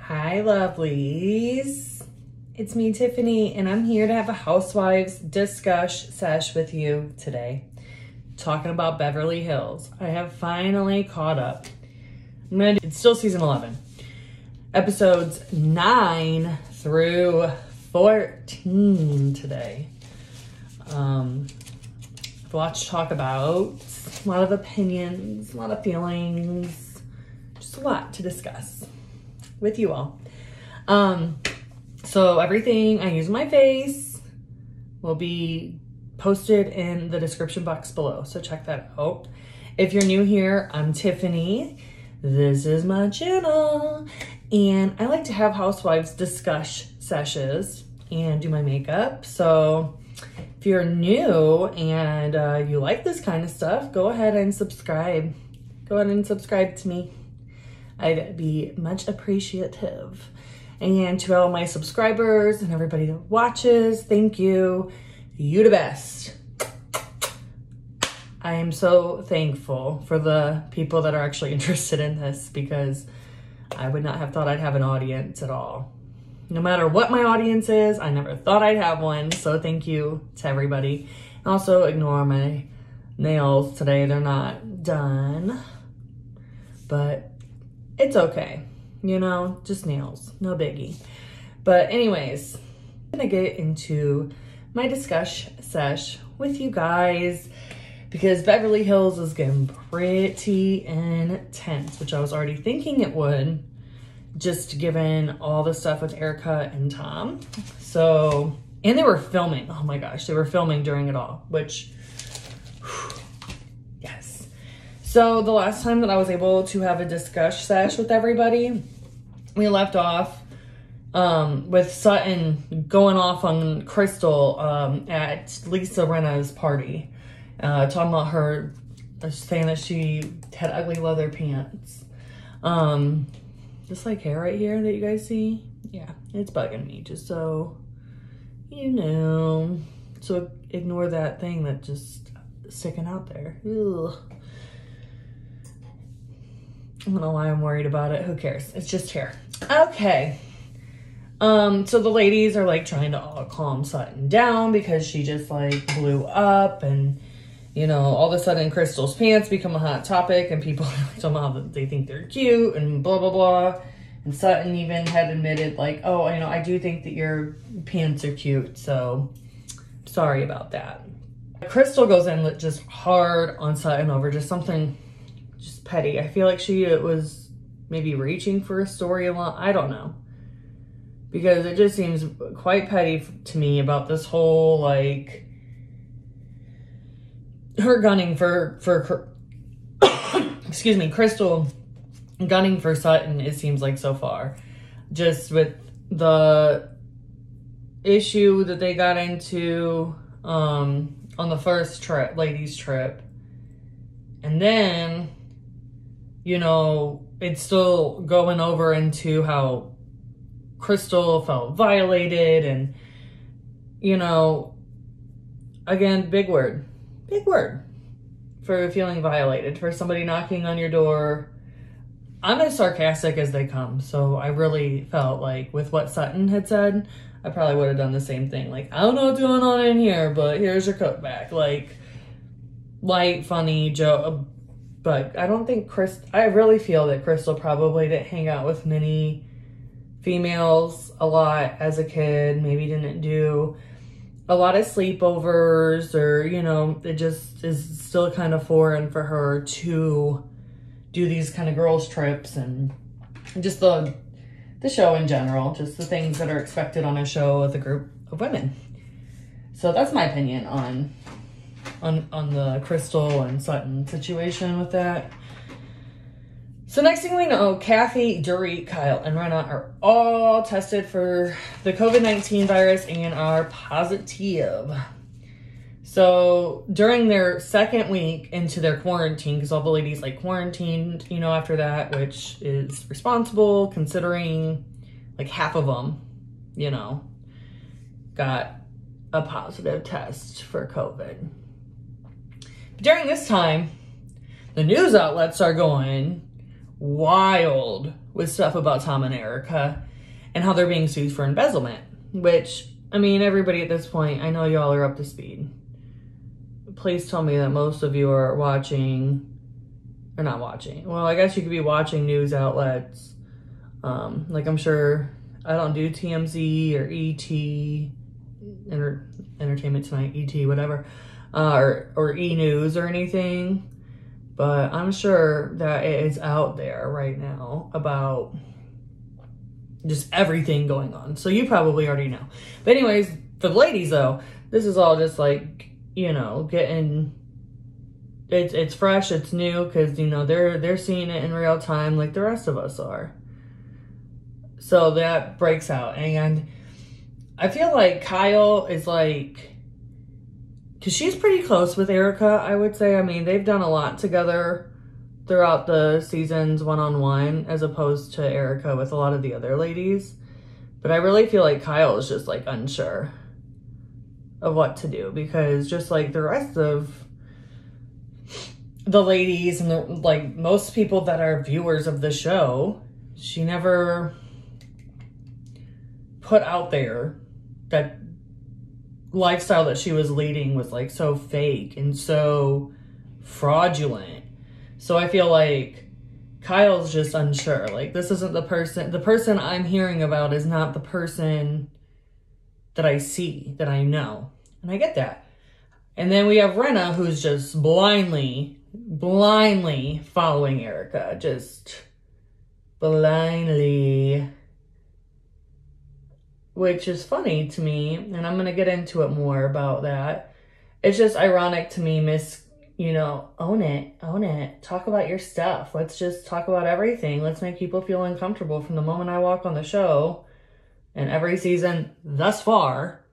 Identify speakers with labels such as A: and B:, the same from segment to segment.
A: Hi, lovelies. It's me, Tiffany, and I'm here to have a Housewives Discush Sesh with you today. Talking about Beverly Hills. I have finally caught up. It's still season 11. Episodes 9 through 14 today. A lot to talk about. A lot of opinions, a lot of feelings. Just a lot to discuss with you all. So everything I use on my face will be posted in the description box below, so check that out. If you're new here, I'm Tiffany. This is my channel, and I like to have Housewives discuss sessions and do my makeup. So if you're new and you like this kind of stuff, go ahead and subscribe. Go ahead and subscribe to me. I'd be much appreciative. And to all my subscribers and everybody that watches, thank you. You the best. I am so thankful for the people that are actually interested in this, because I would not have thought I'd have an audience at all. No matter what my audience is, I never thought I'd have one. So thank you to everybody. Also, ignore my nails today. They're not done, but it's okay. You know, just nails, no biggie. But anyways, I'm gonna get into my discuss sesh with you guys, because Beverly Hills is getting pretty intense, which I was already thinking it would, just given all the stuff with Erica and Tom. So, and they were filming, oh my gosh, they were filming during it all, which, whew, yes. So the last time that I was able to have a discuss sesh with everybody, we left off with Sutton going off on Crystal at Lisa Rinna's party. Talking about her saying that she had ugly leather pants. This like hair right here that you guys see? Yeah, it's bugging me, just so you know. So ignore that thing that just sticking out there. Ugh. I don't know why I'm worried about it. Who cares? It's just hair. Okay. So the ladies are like trying to all calm Sutton down because she just like blew up, and you know, all of a sudden Crystal's pants become a hot topic and people are like talking about that they think they're cute and blah, blah, blah. And Sutton even had admitted like, oh, you know, I do think that your pants are cute. So sorry about that. Crystal goes in just hard on Sutton over just something just petty. I feel like she was maybe reaching for a storyline. I don't know. Because it just seems quite petty to me about this whole, like, her gunning for excuse me, Crystal gunning for Sutton, it seems like so far. Just with the issue that they got into on the first trip, ladies trip. And then, you know, it's still going over into how Crystal felt violated, and, you know, again, big word for feeling violated, for somebody knocking on your door. I'm as sarcastic as they come, so I really felt like with what Sutton had said, I probably would have done the same thing. Like, I don't know what's going on in here, but here's your coat back. Like, light, funny joke. But I don't think I really feel that Crystal probably didn't hang out with many females a lot as a kid. Maybe didn't do a lot of sleepovers, or, you know, it just is still kind of foreign for her to do these kind of girls trips, and just the show in general, just the things that are expected on a show with a group of women. So that's my opinion on the Crystal and Sutton situation with that. So next thing we know, Kathy, Dorit, Kyle, and Rinna are all tested for the COVID-19 virus and are positive. So during their second week into their quarantine, because all the ladies like quarantined, you know, after that, which is responsible considering like half of them, you know, got a positive test for COVID. During this time, the news outlets are going wild with stuff about Tom and Erica and how they're being sued for embezzlement, which, I mean, everybody at this point, I know y'all are up to speed. Please tell me that most of you are watching, or not watching. Well, I guess you could be watching news outlets. Like I'm sure, I don't do TMZ or ET, Entertainment Tonight, ET, whatever, or E-News or anything. But I'm sure that it is out there right now about just everything going on. So you probably already know. But anyways, for the ladies though, this is all just like, you know, getting, it's fresh, it's new, because, you know, they're seeing it in real time like the rest of us are. So that breaks out. And I feel like Kyle is like, because she's pretty close with Erica, I would say. I mean, they've done a lot together throughout the seasons one-on-one, as opposed to Erica with a lot of the other ladies. But I really feel like Kyle is just like unsure of what to do, because just like the rest of the ladies and the, like most people that are viewers of the show, she never put out there that lifestyle that she was leading was like so fake and so fraudulent. So I feel like Kyle's just unsure. Like, this isn't the person I'm hearing about is not the person that I see, that I know. And I get that. And then we have Rinna, who's just blindly following Erica. Just blindly. Which is funny to me, and I'm going to get into it more about that. It's just ironic to me, you know, own it. Talk about your stuff. Let's just talk about everything. Let's make people feel uncomfortable from the moment I walk on the show. And every season thus far,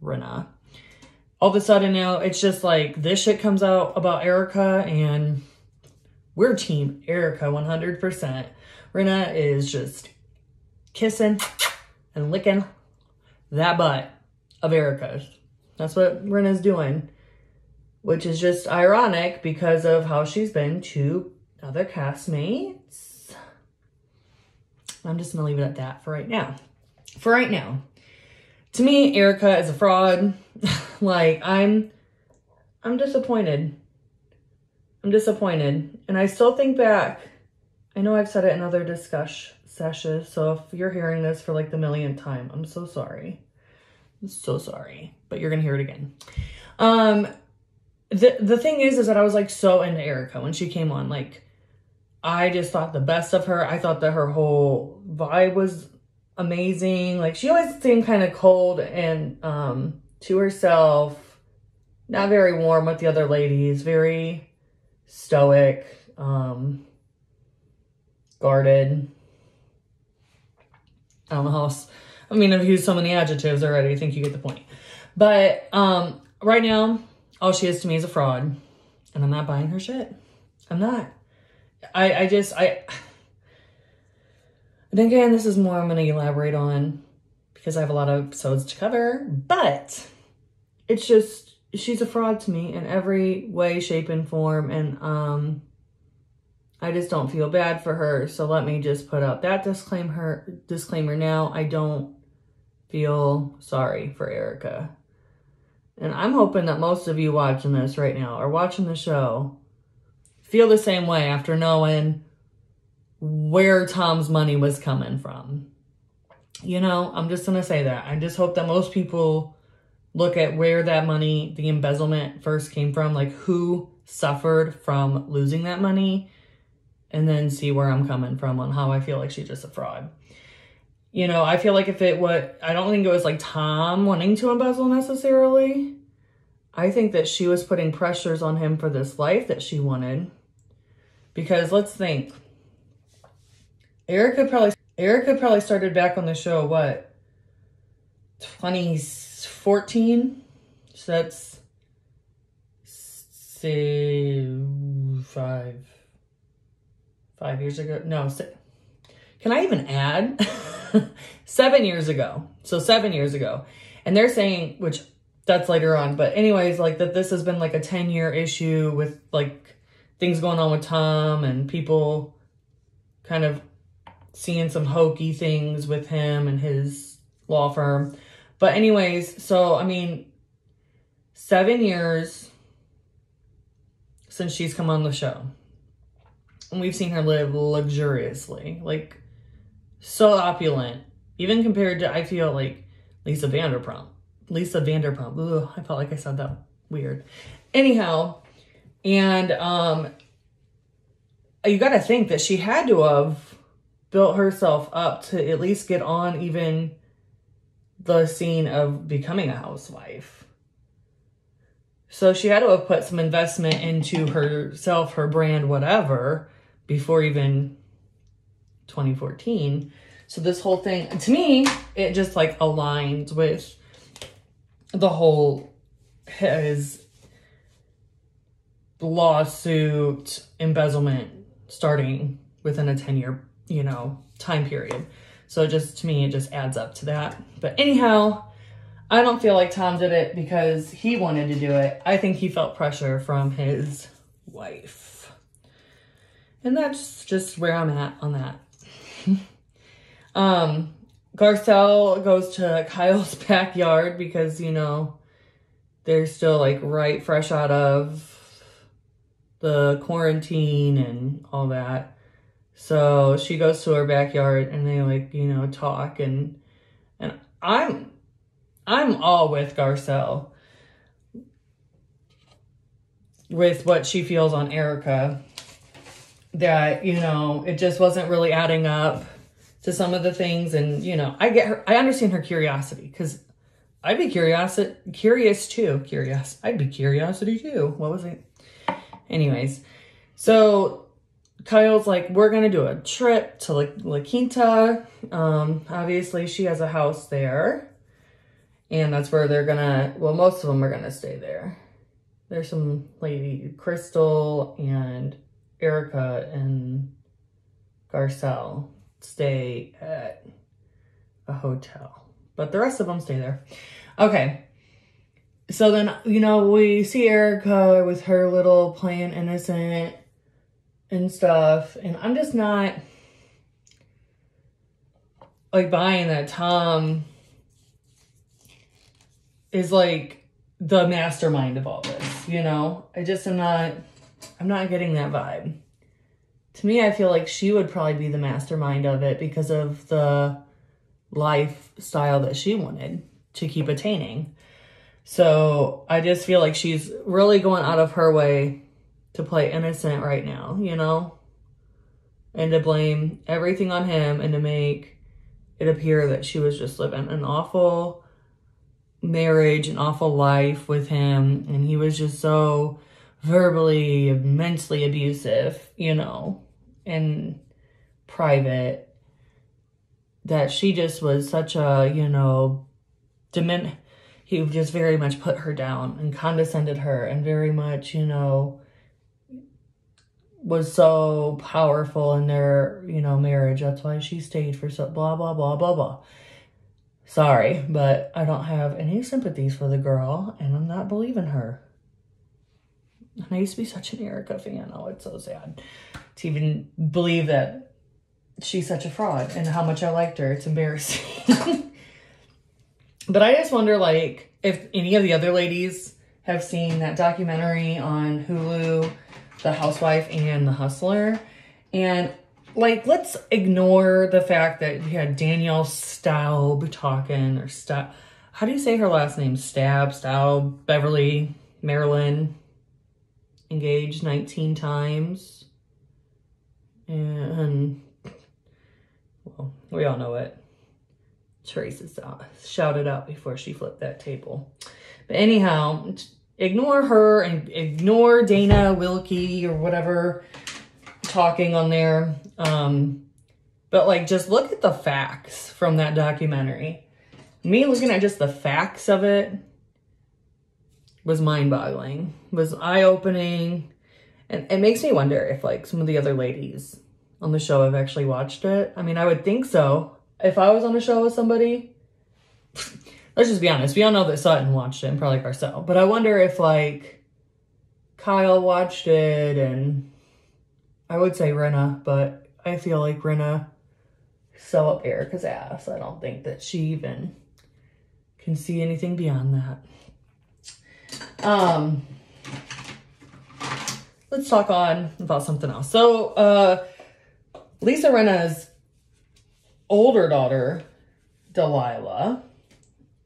A: Rinna. All of a sudden now, it's just like this shit comes out about Erica, and we're team Erica 100%. Rinna is just kissing and licking that butt of Erica's. That's what Rinna's doing, which is just ironic because of how she's been to other castmates. I'm just gonna leave it at that for right now. To me, Erica is a fraud. Like, I'm disappointed. I'm disappointed. And I still think back, I know I've said it in other Discush Seshes, so if you're hearing this for like the millionth time, I'm so sorry. I'm so sorry, but you're gonna hear it again. The thing is that I was like so into Erica when she came on. Like, I just thought the best of her. I thought that her whole vibe was amazing. Like, she always seemed kind of cold and to herself, not very warm with the other ladies, very stoic, guarded. I don't know how else. I mean, I've used so many adjectives already. I think you get the point. But right now, all she is to me is a fraud. And I'm not buying her shit. I'm not. And again, this is more I'm going to elaborate on because I have a lot of episodes to cover. But it's just, she's a fraud to me in every way, shape, and form. And I just don't feel bad for her. So let me just put out that disclaimer now. I don't feel sorry for Erica. And I'm hoping that most of you watching this right now or watching the show feel the same way after knowing where Tom's money was coming from. You know, I'm just going to say that. I just hope that most people look at where that money, the embezzlement first came from, like who suffered from losing that money, and then see where I'm coming from on how I feel like she's just a fraud. You know, I feel like if it was, I don't think it was like Tom wanting to embezzle necessarily. I think that she was putting pressures on him for this life that she wanted. Because let's think. Erica probably started back on the show, what? 2014? So that's 5 years ago. No, can I even add? 7 years ago. So 7 years ago. And they're saying, which that's later on, but anyways, like that this has been like a 10-year issue with like things going on with Tom and people kind of seeing some hokey things with him and his law firm. But anyways, so, I mean, 7 years since she's come on the show. And we've seen her live luxuriously, like, so opulent. Even compared to, I feel like, Lisa Vanderpump. Ugh, I felt like I said that weird. Anyhow, and you got to think that she had to have built herself up to at least get on even the scene of becoming a housewife. So she had to have put some investment into herself, her brand, whatever, before even 2014. So this whole thing, to me, it just like aligns with the whole his lawsuit embezzlement starting within a 10-year, you know, time period. So just, to me, it just adds up to that. But anyhow, I don't feel like Tom did it because he wanted to do it. I think he felt pressure from his wife. And that's just where I'm at on that. Garcelle goes to Kyle's backyard because, you know, they're still like right fresh out of the quarantine and all that. So she goes to her backyard and they like, you know, talk and I'm all with Garcelle with what she feels on Erica, that, you know, it just wasn't really adding up to some of the things. And, you know, I get her, I understand her curiosity, because I'd be curious too. I'd be curiosity too. What was it? Anyways, so Kyle's like, we're going to do a trip to La Quinta. Obviously she has a house there, and that's where they're going to, well, most of them are going to stay there. There's some lady, Crystal and Erica and Garcelle stay at a hotel, but the rest of them stay there. Okay. So then, you know, we see Erica with her little playing innocent and stuff, and I'm just not like buying that Tom is like the mastermind of all this, you know? I'm not getting that vibe. To me, I feel like she would probably be the mastermind of it because of the lifestyle that she wanted to keep attaining. So I just feel like she's really going out of her way to play innocent right now, you know? And to blame everything on him and to make it appear that she was just living an awful marriage, an awful life with him. And he was just so verbally, mentally abusive, you know, in private, that she just was such a, you know, he just very much put her down and condescended her and very much, you know, was so powerful in their, you know, marriage. That's why she stayed for so blah, blah, blah, blah, blah. Sorry, but I don't have any sympathies for the girl, and I'm not believing her. And I used to be such an Erica fan. Oh, it's so sad to even believe that she's such a fraud and how much I liked her. It's embarrassing. But I just wonder, like, if any of the other ladies have seen that documentary on Hulu, The Housewife and The Hustler. And, like, let's ignore the fact that we had Danielle Staub talking, or how do you say her last name? Staub, Beverly, Maryland, engaged 19 times. And, well, we all know it. Teresa shouted out before she flipped that table. But anyhow, ignore her and ignore Dana Wilkie or whatever talking on there. But like, just look at the facts from that documentary. Me looking at just the facts of it was mind-boggling, was eye-opening. And it makes me wonder if like some of the other ladies on the show have actually watched it. I mean, I would think so. If I was on a show with somebody, let's just be honest. We all know that Sutton watched it and probably Garcelle. But I wonder if, like, Kyle watched it, and I would say Rinna, but I feel like Rinna sew up Erica's ass. I don't think that she even can see anything beyond that. Let's talk on about something else. So, Lisa Rinna's older daughter, Delilah,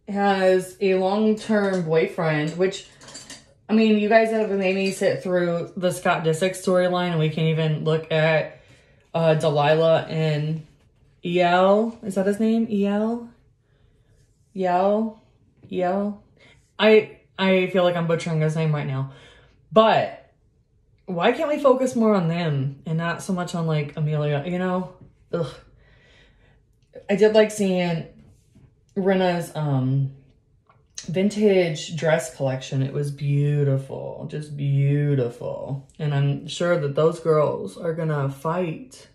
A: has a long-term boyfriend, which, I mean, you guys have made me sit through the Scott Disick storyline, and we can even look at Delilah and El. Is that his name? El? I feel like I'm butchering his name right now. But why can't we focus more on them and not so much on, like, Amelia, you know? Ugh. I did like seeing Rinna's vintage dress collection. It was beautiful, just beautiful. And I'm sure that those girls are gonna fight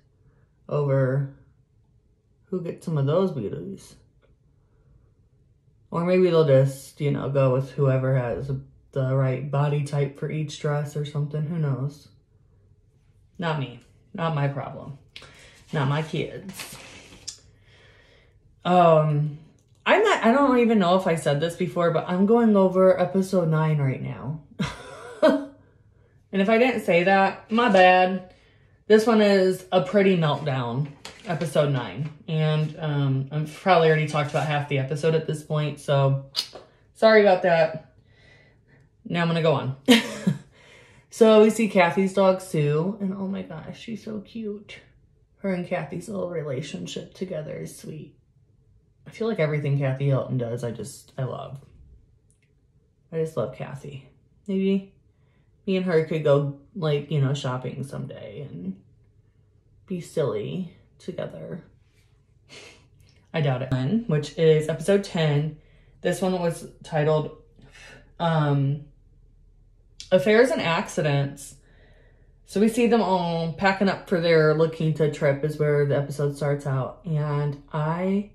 A: over who gets some of those beauties. Or maybe they'll just, you know, go with whoever has the right body type for each dress or something. Who knows? Not me. Not my problem. Not my kids. I don't even know if I said this before, but I'm going over episode 9 right now. And if I didn't say that, my bad. This one is a pretty meltdown, episode 9. And I've probably already talked about half the episode at this point, so sorry about that. Now I'm going to go on. So we see Kathy's dog, Sue, and oh my gosh, she's so cute. Her and Kathy's little relationship together is sweet. I feel like everything Kathy Hilton does, I love. I just love Kathy. Maybe me and her could go, like, you know, shopping someday and be silly together. I doubt it. Which is episode 10. This one was titled Affairs and Accidents. So we see them all packing up for their La Quinta trip is where the episode starts out. And I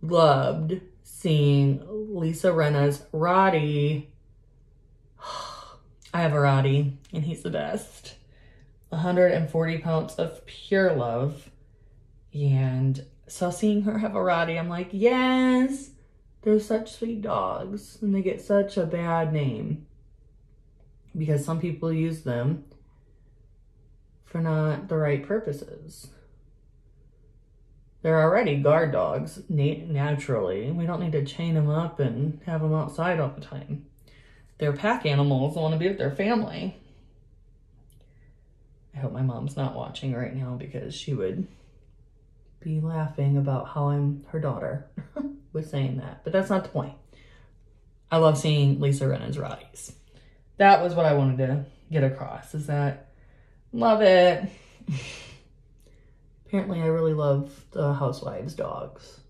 A: loved seeing Lisa Rinna's Roddy. I have a Roddy, and he's the best. 140 pounds of pure love. And so seeing her have a Roddy, I'm like, yes, they're such sweet dogs. And they get such a bad name. Because some people use them for not the right purposes. They're already guard dogs, naturally. We don't need to chain them up and have them outside all the time. They're pack animals and want to be with their family. I hope my mom's not watching right now because she would be laughing about how I'm her daughter with saying that. But that's not the point. I love seeing Lisa Rinna's Roddies. That was what I wanted to get across, is that love it. Apparently, I really love the Housewives dogs.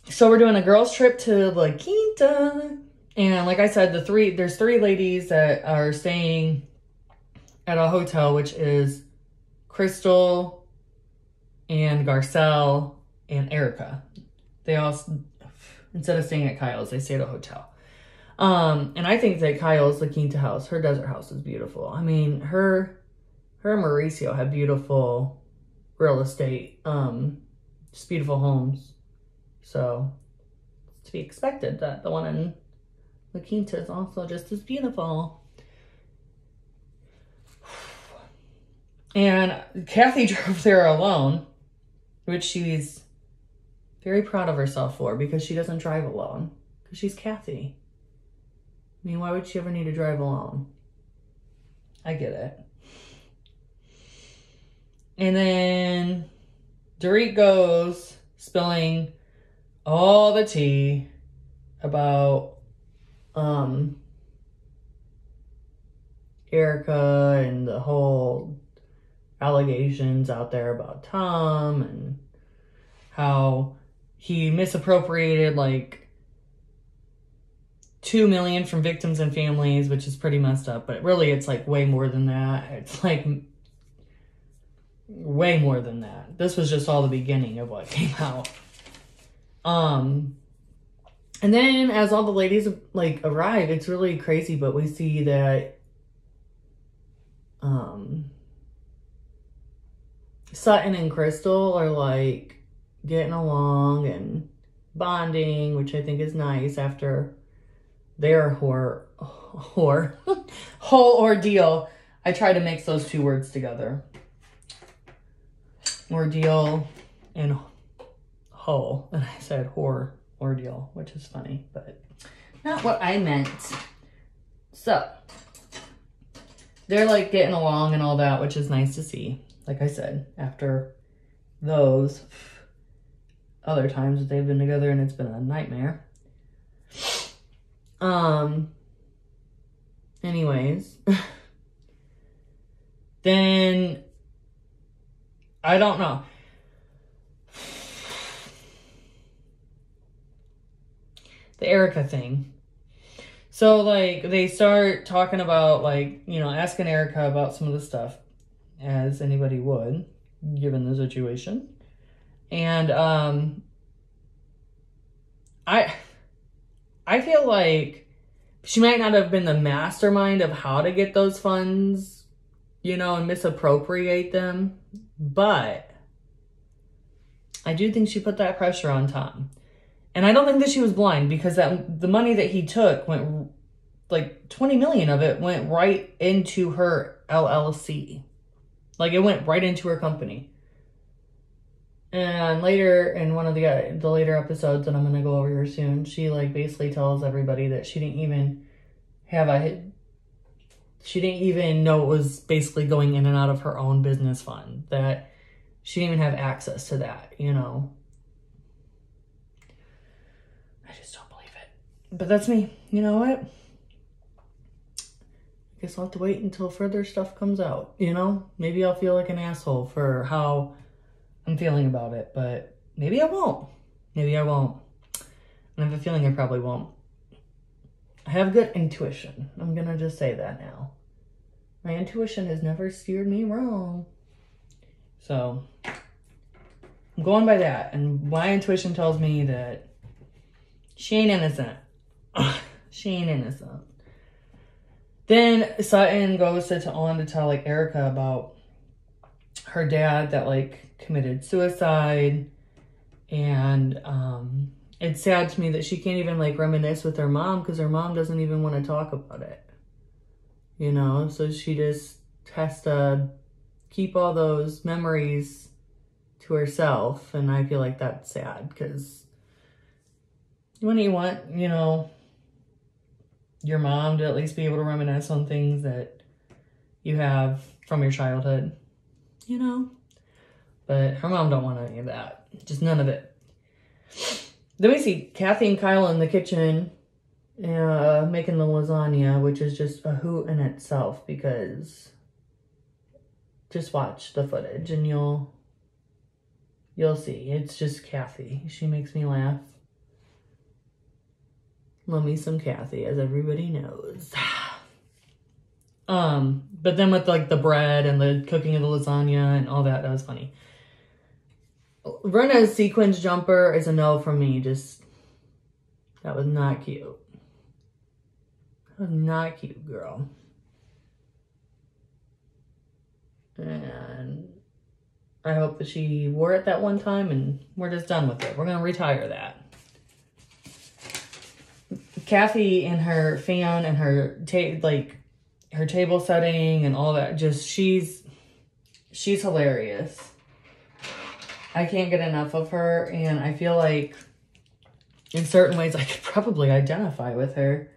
A: So we're doing a girls' trip to La Quinta. And like I said, there's 3 ladies that are staying at a hotel, which is Crystal and Garcelle and Erica. They all, instead of staying at Kyle's, they stay at a hotel. And I think that Kyle's La Quinta house, her desert house, is beautiful. I mean, her and Mauricio have beautiful real estate, just beautiful homes. So it's to be expected that the one in La Quinta is also just as beautiful. And Kathy drove there alone, which she's very proud of herself for because she doesn't drive alone. Because she's Kathy. I mean, why would she ever need to drive alone? I get it. And then Dorit goes spilling all the tea about Erica and the whole allegations out there about Tom and how he misappropriated like $2 million from victims and families, which is pretty messed up, but really it's like way more than that. It's like way more than that. This was just all the beginning of what came out. And then as all the ladies like arrive, it's really crazy, but we see that Sutton and Crystal are like getting along and bonding, which I think is nice after their whole ordeal. I try to mix those two words together. Ordeal and whole. And I said ordeal, which is funny, but not what I meant. So, they're like getting along and all that, which is nice to see. Like I said, after those other times that they've been together and it's been a nightmare. Anyways. Then, I don't know. The Erica thing. So, like, they start talking about, like, you know, asking Erica about some of the stuff, as anybody would, given the situation. And, I feel like she might not have been the mastermind of how to get those funds, you know, and misappropriate them. But I do think she put that pressure on Tom. And I don't think that she was blind, because the money that he took went, like 20 million of it went right into her LLC. Like it went right into her company. And later in one of the later episodes that I'm going to go over here soon, she like basically tells everybody that she didn't even know it was basically going in and out of her own business fund. That she didn't even have access to that, you know. I just don't believe it. But that's me. You know what? I guess I'll have to wait until further stuff comes out, you know? Maybe I'll feel like an asshole for how I'm feeling about it, but maybe I won't. Maybe I won't. And I have a feeling I probably won't. I have good intuition. I'm gonna just say that now. My intuition has never steered me wrong. So, I'm going by that. And my intuition tells me that she ain't innocent. She ain't innocent. Then Sutton goes on to tell like Erica about her dad that like committed suicide. And it's sad to me that she can't even like reminisce with her mom, because her mom doesn't even want to talk about it. You know, so she just has to keep all those memories to herself. And I feel like that's sad, because when you want, you know, your mom to at least be able to reminisce on things that you have from your childhood, you know? But her mom don't want any of that. Just none of it. Then we see Kathy and Kyle in the kitchen making the lasagna, which is just a hoot in itself, because just watch the footage and you'll see. It's just Kathy. She makes me laugh. Love me some Kathy, as everybody knows. But then with like the bread and the cooking of the lasagna and all that, that was funny. Brenna's sequins jumper is a no from me. Just, that was not cute. That was not cute, girl. And I hope that she wore it that one time and we're just done with it. We're going to retire that. Kathy and her fan and her her table setting and all that, just she's hilarious. I can't get enough of her, and I feel like in certain ways I could probably identify with her.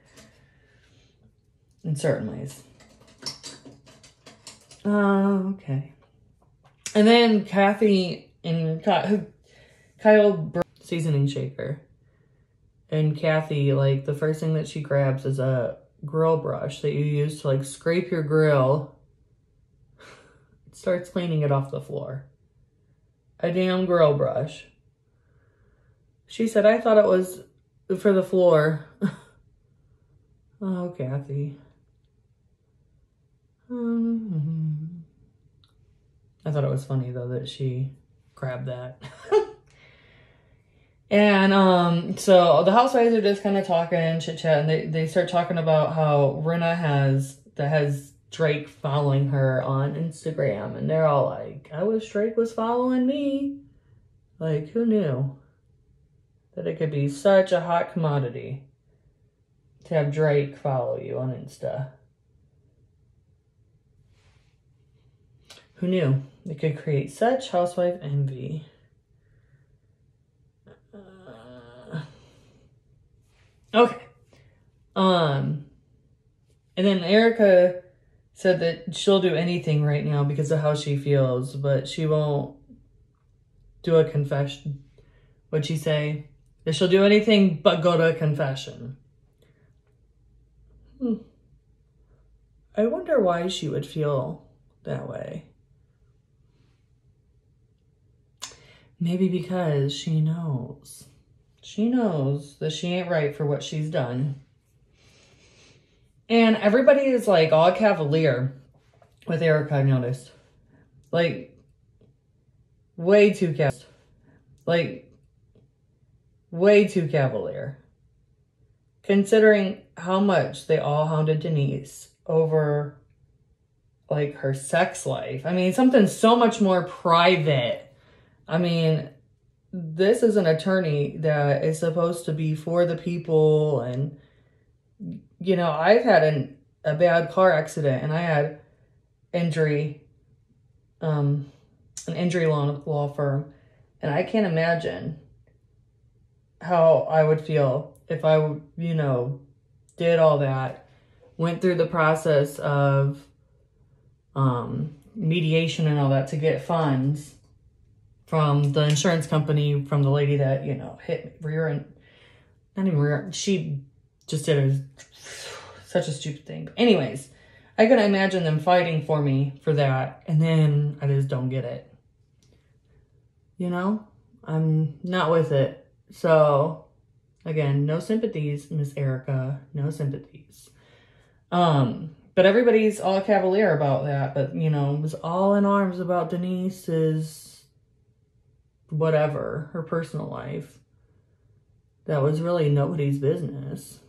A: In certain ways. Okay. And then Kathy and Kyle seasoning shaker. And Kathy, like, the first thing that she grabs is a grill brush that you use to, like, scrape your grill. It starts cleaning it off the floor. A damn grill brush. She said, I thought it was for the floor. Oh, Kathy. I thought it was funny, though, that she grabbed that. And so the housewives are just kind of talking, chit-chat, and they start talking about how Rinna has Drake following her on Instagram, and they're all like, I wish Drake was following me. Like, who knew that it could be such a hot commodity to have Drake follow you on Insta? Who knew it could create such housewife envy? Okay. And then Erica said that she'll do anything right now because of how she feels, but she won't do a confession. What'd she say? That she'll do anything but go to a confession. I wonder why she would feel that way. Maybe because she knows. She knows that she ain't right for what she's done. And everybody is like all cavalier with Erica, I noticed. Like, way too cavalier. Like, way too cavalier. Considering how much they all hounded Denise over, like, her sex life. I mean, something so much more private. I mean, this is an attorney that is supposed to be for the people. And, you know, I've had a bad car accident, and I had injury, an injury law firm. And I can't imagine how I would feel if I, you know, did all that, went through the process of mediation and all that to get funds from the insurance company, from the lady that, you know, hit rear end, not even rear, she just did such a stupid thing. But anyways, I can imagine them fighting for me for that, and then I just don't get it. You know, I'm not with it. So, again, no sympathies, Miss Erica, no sympathies. But everybody's all cavalier about that, but, you know, it was all in arms about Denise's whatever, her personal life. That was really nobody's business.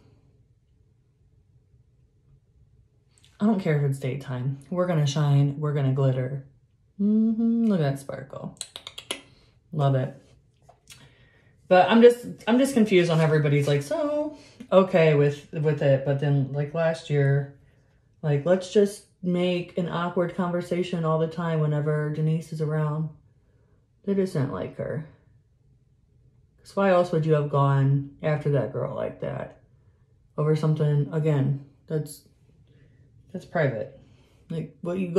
A: I don't care if it's daytime. We're gonna shine, we're gonna glitter. Look at that sparkle. Love it. But I'm just confused on everybody's like, so okay with it, but then like last year, like, let's just make an awkward conversation all the time whenever Denise is around. They just didn't like her. Because why else would you have gone after that girl like that? Over something, again, that's private. Like, what you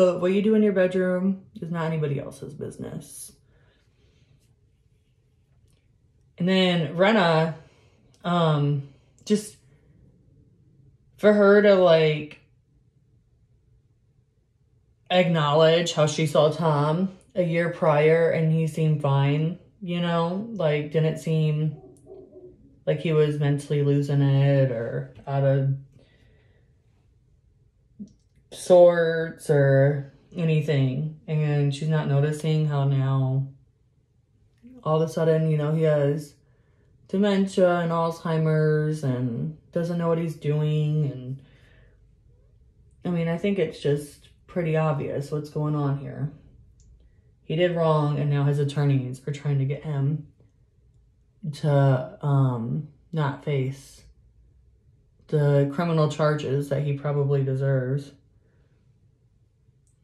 A: do in your bedroom is not anybody else's business. And then Renna, just for her to like acknowledge how she saw Tom a year prior and he seemed fine, you know, like didn't seem like he was mentally losing it or out of sorts or anything. And she's not noticing how now all of a sudden, you know, he has dementia and Alzheimer's and doesn't know what he's doing. And I mean, I think it's just pretty obvious what's going on here. He did wrong, and now his attorneys are trying to get him to not face the criminal charges that he probably deserves.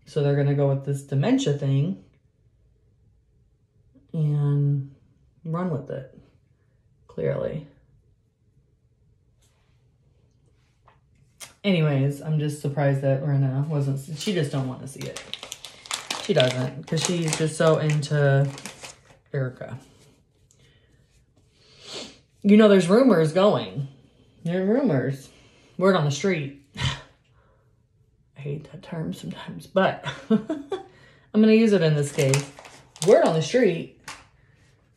A: So they're going to go with this dementia thing and run with it, clearly. Anyways, I'm just surprised that Renna wasn't, she just don't want to see it. She doesn't, because she's just so into Erica. You know, there's rumors going. There are rumors. Word on the street. I hate that term sometimes, but I'm going to use it in this case. Word on the street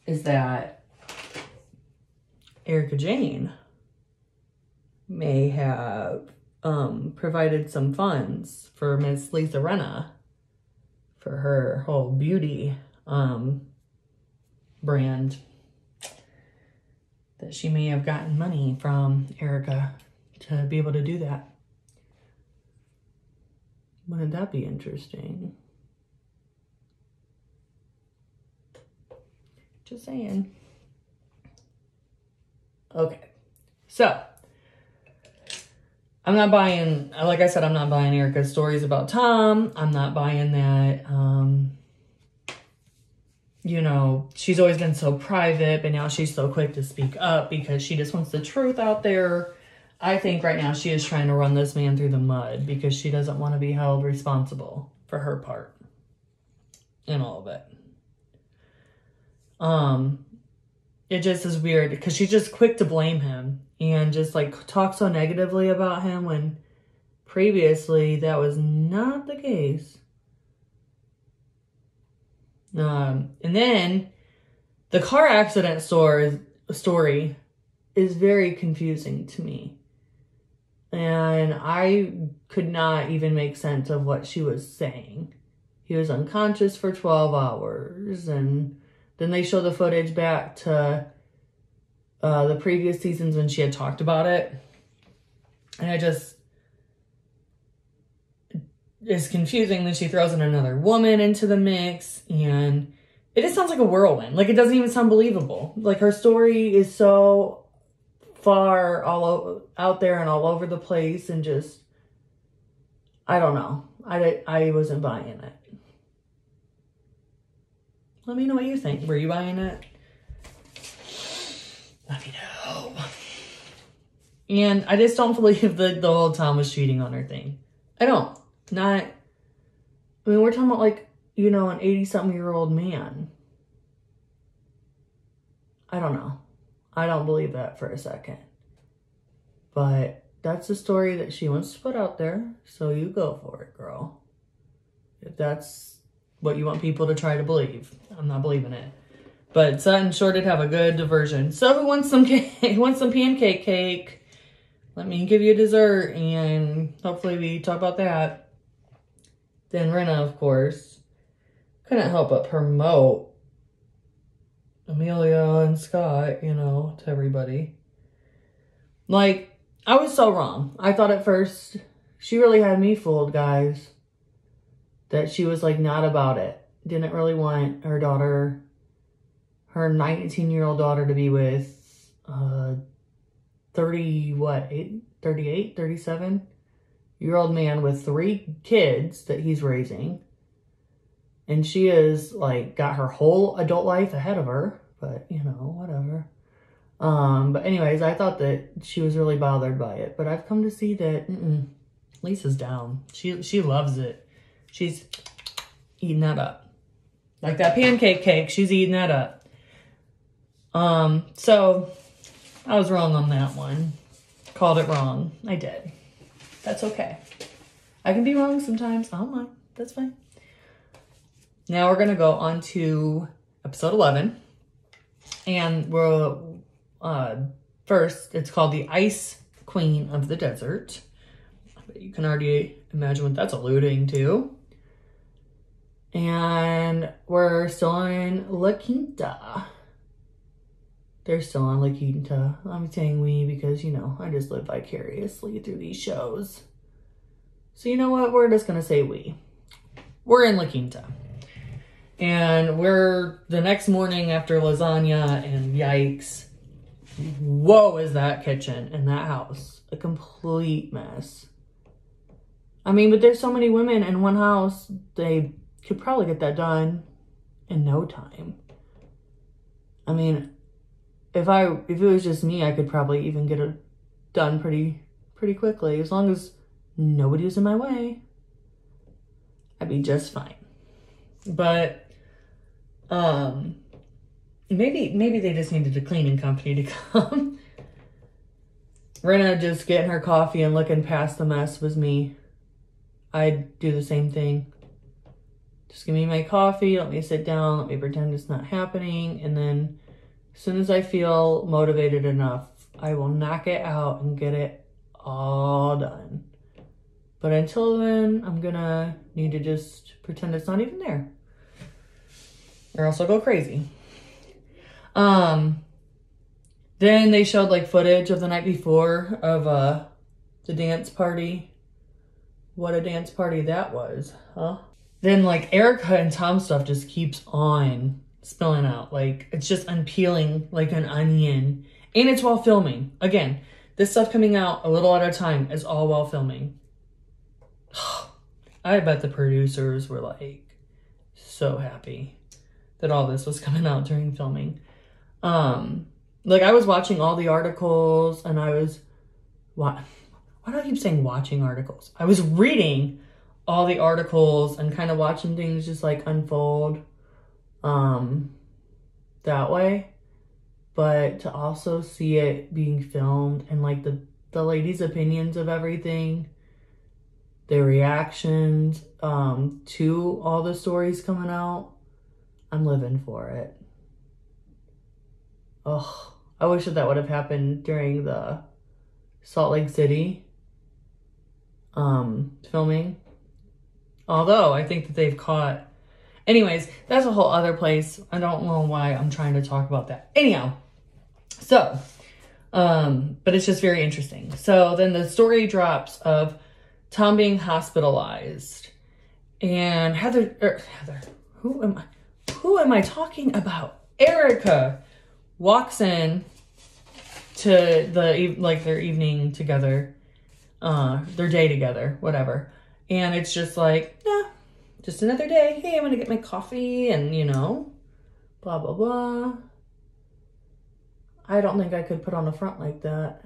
A: is that Erica Jane may have provided some funds for Miss Lisa Renna for her whole beauty brand, that she may have gotten money from Erica to be able to do that. Wouldn't that be interesting? Just saying. Okay. So, I'm not buying, like I said, I'm not buying Erica's stories about Tom. I'm not buying that, you know, she's always been so private, but now she's so quick to speak up because she just wants the truth out there. I think right now she is trying to run this man through the mud because she doesn't want to be held responsible for her part in all of it. It just is weird because she's just quick to blame him and just like talk so negatively about him when previously that was not the case. And then the car accident story is very confusing to me. And I could not even make sense of what she was saying. He was unconscious for 12 hours. And then they show the footage back to the previous seasons when she had talked about it. And it's confusing. Then she throws in another woman into the mix. And it just sounds like a whirlwind. Like, it doesn't even sound believable. Like, her story is so far out there and all over the place, and just, I don't know. I wasn't buying it. Let me know what you think. Were you buying it? Let me know. And I just don't believe that the whole Tom was cheating on her thing. I don't. I mean, we're talking about, like, you know, an 80-something-year-old man. I don't know. I don't believe that for a second. But that's the story that she wants to put out there. So you go for it, girl. If that's what you want people to try to believe. I'm not believing it. But Sutton sure did have a good diversion. So who wants some cake? Wants some pancake cake? Let me give you a dessert. And hopefully we talk about that. Then Rinna, of course, couldn't help but promote Amelia and Scott, you know, to everybody. Like, I was so wrong. I thought at first, she really had me fooled, guys. That she was, like, not about it. Didn't really want her daughter, her 19-year-old daughter, to be with 37-year-old man with 3 kids that he's raising. And she is, like, got her whole adult life ahead of her. But, you know, whatever. But anyways, I thought that she was really bothered by it. But I've come to see that, Lisa's down. She loves it. She's eating that up. Like that pancake cake, she's eating that up. So, I was wrong on that one. Called it wrong. I did. That's okay. I can be wrong sometimes. I don't mind. That's fine. Now we're going to go on to episode 11. And we're, first, it's called the Ice Queen of the Desert. You can already imagine what that's alluding to. And we're still in La Quinta. They're still on La Quinta. I'm saying we because, you know, I just live vicariously through these shows. So you know what? We're just going to say we. We're in La Quinta. And we're the next morning after lasagna, and yikes. Whoa, is that kitchen and that house a complete mess. I mean, but there's so many women in one house, they could probably get that done in no time. I mean, if it was just me, I could probably even get it done pretty quickly. As long as nobody was in my way, I'd be just fine. But maybe they just needed a cleaning company to come. Rinna just getting her coffee and looking past the mess was me. I'd do the same thing. Just give me my coffee, let me sit down, let me pretend it's not happening, and then as soon as I feel motivated enough, I will knock it out and get it all done. But until then, I'm gonna need to just pretend it's not even there. Or else I'll go crazy. Then they showed like footage of the night before of the dance party. What a dance party that was, huh? Then like Erica and Tom stuff just keeps on spilling out. Like it's just unpeeling like an onion. And it's while filming. Again, this stuff coming out a little at a time is all while filming. I bet the producers were like so happy that all this was coming out during filming. Like I was watching all the articles and I was, why do I keep saying watching articles? I was reading all the articles and kind of watching things just like unfold that way. But to also see it being filmed and like the ladies' opinions of everything, their reactions to all the stories coming out, I'm living for it. Oh, I wish that would have happened during the Salt Lake City filming. Although I think that they've caught... Anyways, that's a whole other place. I don't know why I'm trying to talk about that. Anyhow, so, but it's just very interesting. So then the story drops of Tom being hospitalized and Heather, who am I talking about? Erica walks in to their evening together, their day together, whatever. And it's just like, nah, just another day. Hey, I'm gonna get my coffee and, you know, blah, blah, blah. I don't think I could put on a front like that.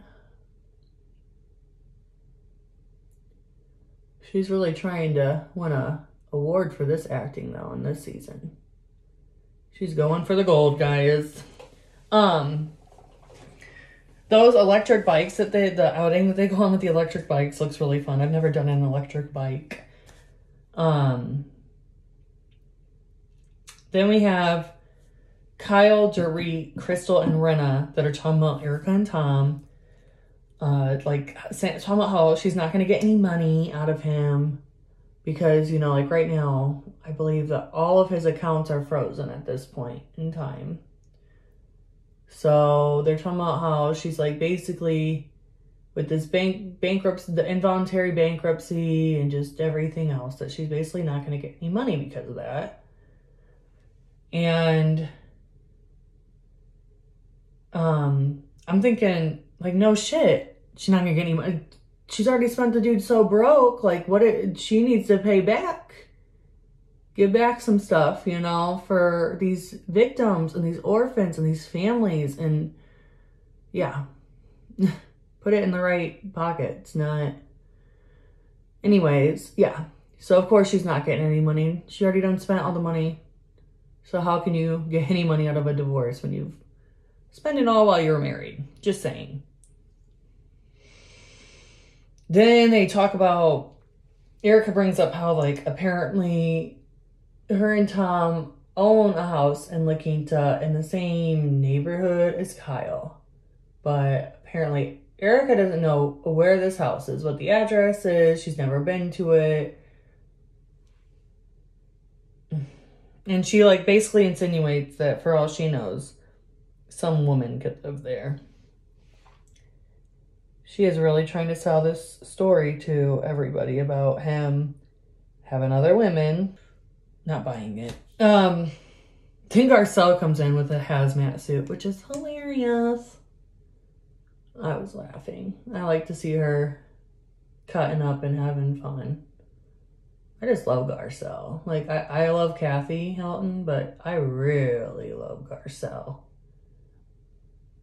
A: She's really trying to win a award for this acting though in this season. She's going for the gold, guys. Those electric bikes that the outing that they go on with the electric bikes looks really fun. I've never done an electric bike. Then we have Kyle, Dorit, Crystal, and Renna that are talking about Erica and Tom. Talking about how she's not going to get any money out of him because, you know, like right now, I believe that all of his accounts are frozen at this point in time. So they're talking about how she's like basically with this bankruptcy, the involuntary bankruptcy and just everything else, that she's basically not going to get any money because of that. And I'm thinking, like, no shit, she's not going to get any money. She's already spent the dude so broke. Like, she needs to pay back. Give back some stuff, you know, for these victims and these orphans and these families. And yeah, put it in the right pocket. It's not. Anyways, yeah. So of course she's not getting any money. She already done spent all the money. So how can you get any money out of a divorce when you've spent it all while you were married? Just saying. Then they talk about, Erica brings up how like apparently her and Tom own a house in La Quinta in the same neighborhood as Kyle. But apparently Erica doesn't know where this house is, what the address is. She's never been to it. And she like basically insinuates that for all she knows, some woman could live there. She is really trying to sell this story to everybody about him having other women. Not buying it. Then Garcelle comes in with a hazmat suit, which is hilarious. I was laughing. I like to see her cutting up and having fun. I just love Garcelle. Like, I love Kathy Hilton, but I really love Garcelle.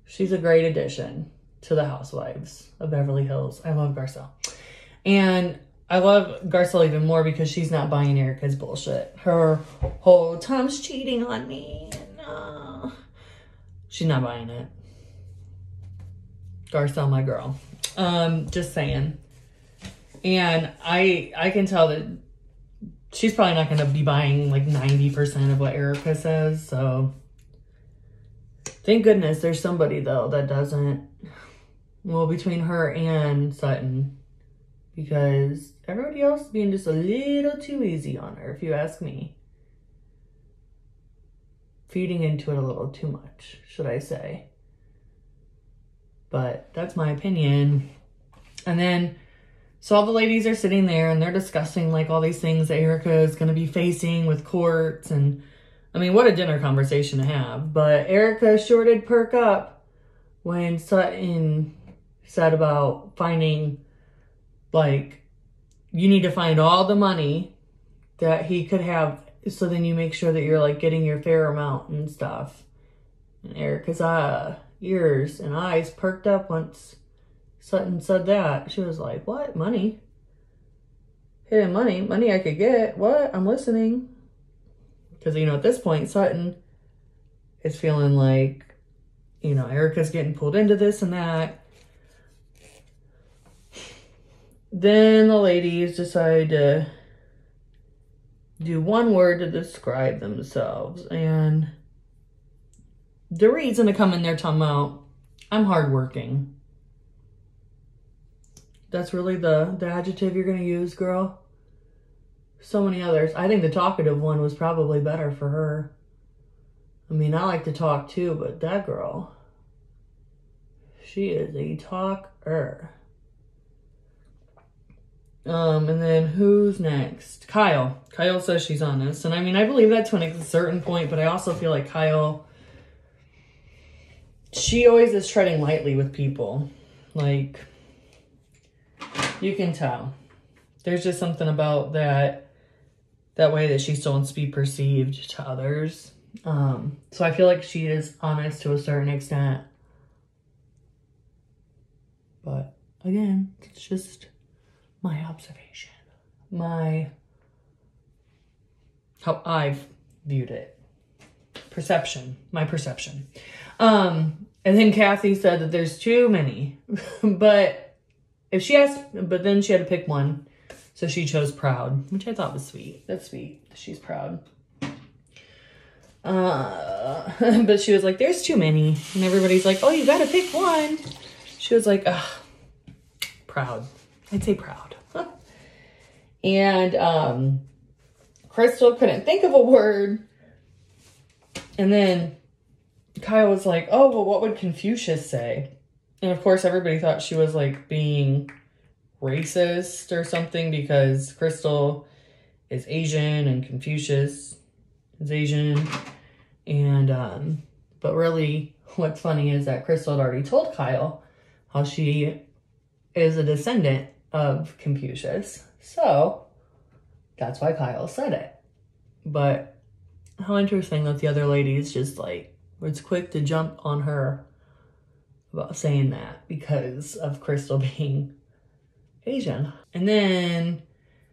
A: She's a great addition to the Housewives of Beverly Hills. I love Garcelle. And I love Garcelle even more because she's not buying Erica's bullshit. Her whole, Tom's cheating on me. No. She's not buying it. Garcelle, my girl. Just saying. And I can tell that she's probably not going to be buying like 90% of what Erica says. So thank goodness there's somebody though that doesn't. Well, between her and Sutton. Because everybody else is being just a little too easy on her, if you ask me. Feeding into it a little too much, should I say. But that's my opinion. And then So all the ladies are sitting there and they're discussing like all these things that Erica is going to be facing with courts. And I mean, what a dinner conversation to have. But Erica sure did perk up when Sutton said about finding, like, you need to find all the money that he could have, so then you make sure that you're like getting your fair amount and stuff. And Erica's ears and eyes perked up once Sutton said that. She was like, what? Money? Hidden money? Money I could get? What? I'm listening. Because, you know, at this point, Sutton is feeling like, you know, Erica's getting pulled into this and that. Then the ladies decide to do one word to describe themselves. And Dorit's gonna come in there talking about, I'm hardworking. That's really the adjective you're gonna use, girl? So many others. I think the talkative one was probably better for her. I mean, I like to talk too, but that girl, she is a talker. And then who's next? Kyle. Kyle says she's honest. And I mean, I believe that to a certain point, but I also feel like Kyle, she always is treading lightly with people. Like, you can tell. There's just something about that way that she still wants to be perceived to others. So I feel like she is honest to a certain extent. But again, it's just my observation. How I've viewed it. Perception. My perception. And then Kathy said that there's too many. But then she had to pick one. So she chose proud, which I thought was sweet. That's sweet. She's proud. But she was like, there's too many. And everybody's like, oh, you gotta pick one. She was like, ugh, proud. I'd say proud. And Crystal couldn't think of a word. And then Kyle was like, oh, well, what would Confucius say? And of course, everybody thought she was like being racist or something because Crystal is Asian and Confucius is Asian. And, but really what's funny is that Crystal had already told Kyle how she is a descendant of Confucius. So that's why Kyle said it. But how interesting that the other ladies just like was quick to jump on her about saying that because of Crystal being Asian. And then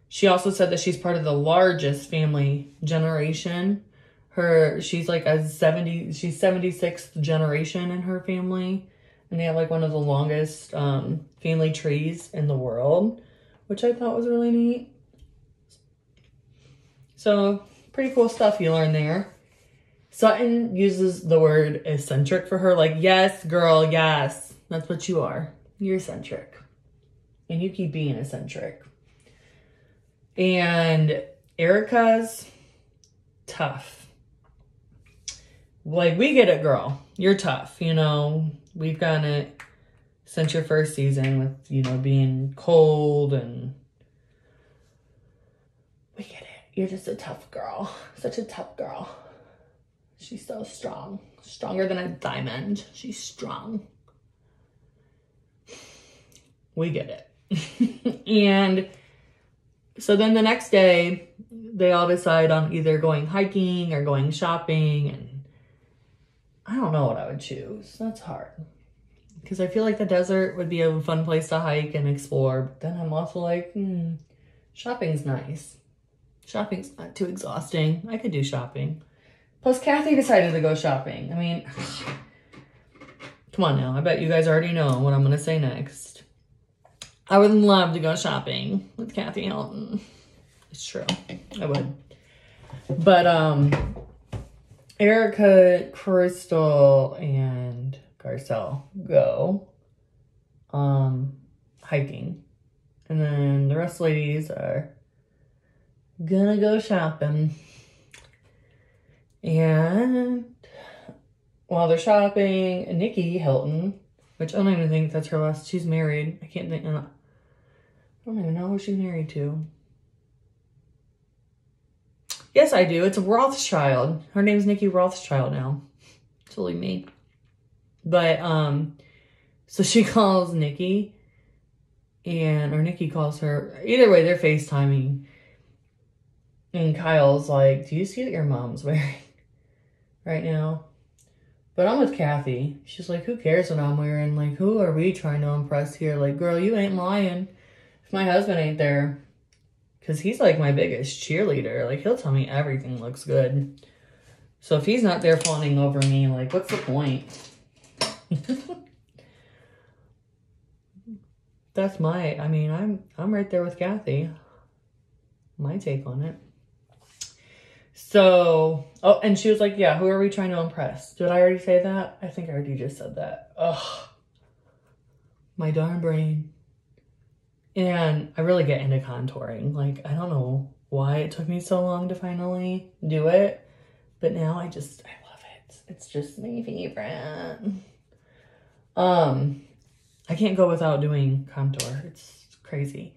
A: she also said that she's part of the largest family generation. She's like she's 76th generation in her family. And they have like one of the longest family trees in the world, which I thought was really neat. So pretty cool stuff you learn there. Sutton uses the word eccentric for her. Like, yes, girl, yes. That's what you are. You're eccentric. And you keep being eccentric. And Erica's tough. Like, we get it, girl. You're tough, you know. We've gotten it since your first season with, you know, being cold and we get it. You're just a tough girl. Such a tough girl. She's so strong. Stronger than a diamond. She's strong. We get it. And so then the next day, they all decide on either going hiking or going shopping. And I don't know what I would choose. That's hard. Because I feel like the desert would be a fun place to hike and explore. But then I'm also like, shopping's nice. Shopping's not too exhausting. I could do shopping. Plus, Kathy decided to go shopping. I mean, come on now. I bet you guys already know what I'm going to say next. I would love to go shopping with Kathy Hilton. It's true. I would. But, Erica, Crystal, and Garcelle go hiking. And then the rest of the ladies are gonna go shopping. And while they're shopping, Nikki Hilton, which I don't even think that's her last, she's married. I can't think, I don't don't even know who she's married to. Yes, I do. It's a Rothschild. Her name's Nikki Rothschild now. Totally me. But, so she calls Nikki, or Nikki calls her. Either way, they're FaceTiming. And Kyle's like, do you see what your mom's wearing right now? But I'm with Kathy. She's like, who cares what I'm wearing? Like, who are we trying to impress here? Like, girl, you ain't lying. If my husband ain't there, because he's like my biggest cheerleader. Like, he'll tell me everything looks good. So if he's not there fawning over me, like, what's the point? That's I mean, I'm right there with Kathy. My take on it. So, oh, and she was like, yeah, who are we trying to impress? Did I already say that? I think I already just said that. Ugh. My darn brain. And I really get into contouring. Like, I don't know why it took me so long to finally do it. But now I love it. It's just my favorite. I can't go without doing contour. It's crazy.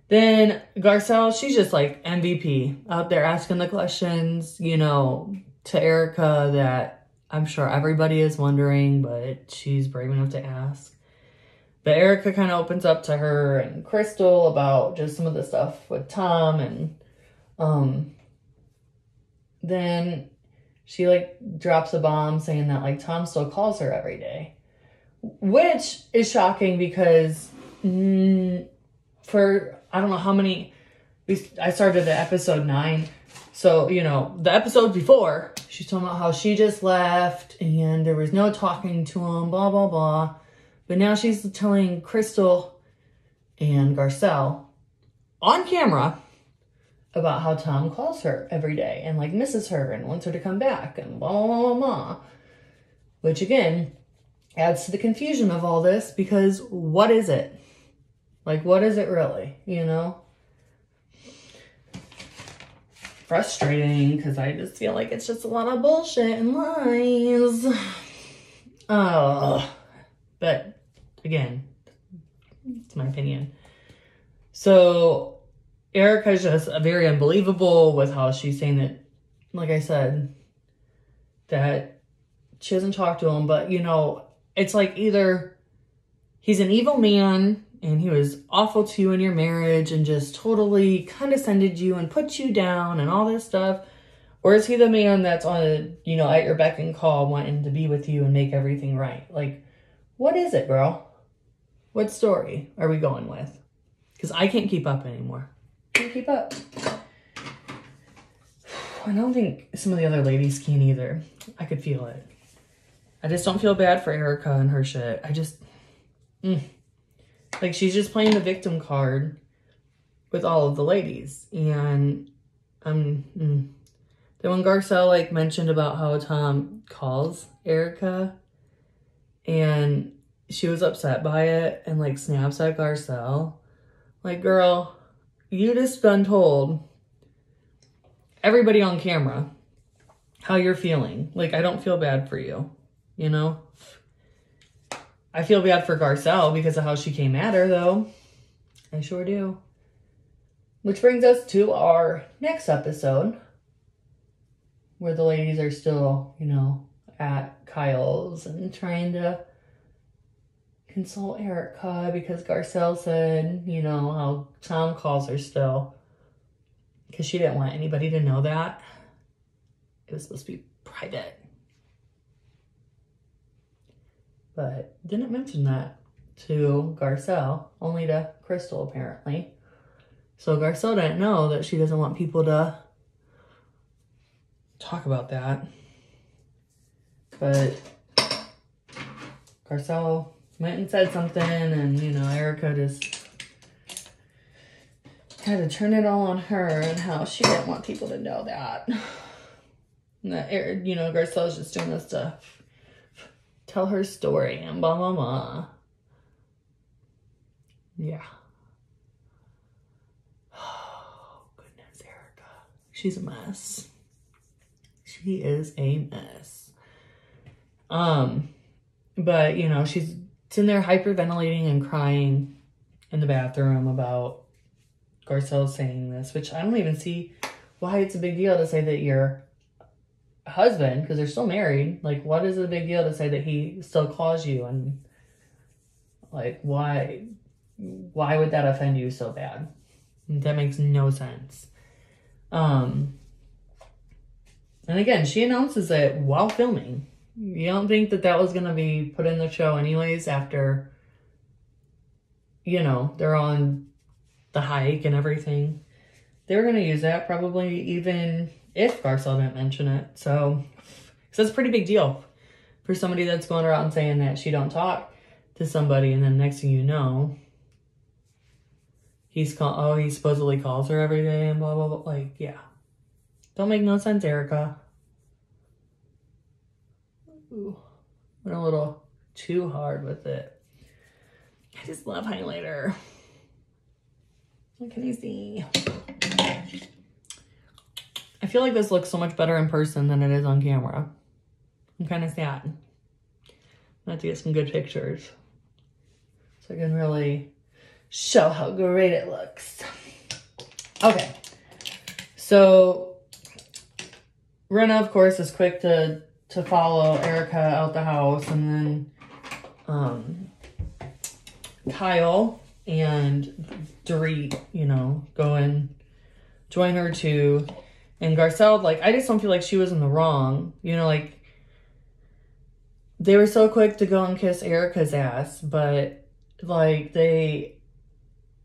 A: Then Garcelle, she's just like MVP out there asking the questions, you know, to Erica that I'm sure everybody is wondering, but she's brave enough to ask. But Erica kind of opens up to her and Crystal about just some of the stuff with Tom. And then she like drops a bomb saying that like Tom still calls her every day. Which is shocking because for, I don't know how many, I started at episode 9. So, you know, the episode before, she's talking about how she just left and there was no talking to him, blah, blah, blah. But now she's telling Crystal and Garcelle on camera about how Tom calls her every day and like misses her and wants her to come back and blah, blah, blah, blah. Which again, adds to the confusion of all this because what is it? Like, what is it really, you know? Frustrating because I just feel like it's just a lot of bullshit and lies. But again, it's my opinion. So Erica's just very unbelievable with how she's saying that, like I said, that she doesn't talk to him, but you know, it's like either he's an evil man and he was awful to you in your marriage and just totally condescended you and put you down and all this stuff. Or is he the man that's on, you know, at your beck and call wanting to be with you and make everything right? Like, what is it, girl? What story are we going with? Because I can't keep up anymore. Can't keep up. I don't think some of the other ladies can either. I could feel it. I just don't feel bad for Erica and her shit. I just, like she's just playing the victim card with all of the ladies. And then when Garcelle like mentioned about how Tom calls Erica and she was upset by it and like snaps at Garcelle, like, girl, you just done told everybody on camera how you're feeling. Like, I don't feel bad for you. You know, I feel bad for Garcelle because of how she came at her, though. I sure do. Which brings us to our next episode, where the ladies are still, you know, at Kyle's and trying to console Erica because Garcelle said, you know, how Tom calls her still. Because she didn't want anybody to know that. It was supposed to be private. But didn't mention that to Garcelle, only to Crystal apparently. So Garcelle didn't know that she doesn't want people to talk about that. But Garcelle went and said something and, you know, Erica just had to turn it all on her and how she didn't want people to know that. And that, you know, Garcelle's just doing this to tell her story and blah, blah, blah. Yeah. Oh, goodness, Erica. She's a mess. She is a mess. But, you know, she's in there hyperventilating and crying in the bathroom about Garcelle saying this, which I don't even see why it's a big deal to say that your husband, because they're still married, like, what is it a big deal to say that he still calls you? And, like, why would that offend you so bad? That makes no sense. And again, she announces it while filming. You don't think that that was going to be put in the show anyways after, you know, they're on the hike and everything. They were going to use that probably even if Garcelle didn't mention it. So that's a pretty big deal for somebody that's going around saying that she don't talk to somebody, and then next thing you know, he supposedly calls her every day and blah, blah, blah. Like, yeah. Don't make no sense, Erica. Ooh, went a little too hard with it. I just love highlighter. What can you see? I feel like this looks so much better in person than it is on camera. I'm kind of sad. I have to get some good pictures so I can really show how great it looks. Okay. So Rinna, of course, is quick to follow Erica out the house, and then Kyle and Dorit, you know, go and join her too. And Garcelle, like, I just don't feel like she was in the wrong. You know, like, they were so quick to go and kiss Erica's ass, but, like, they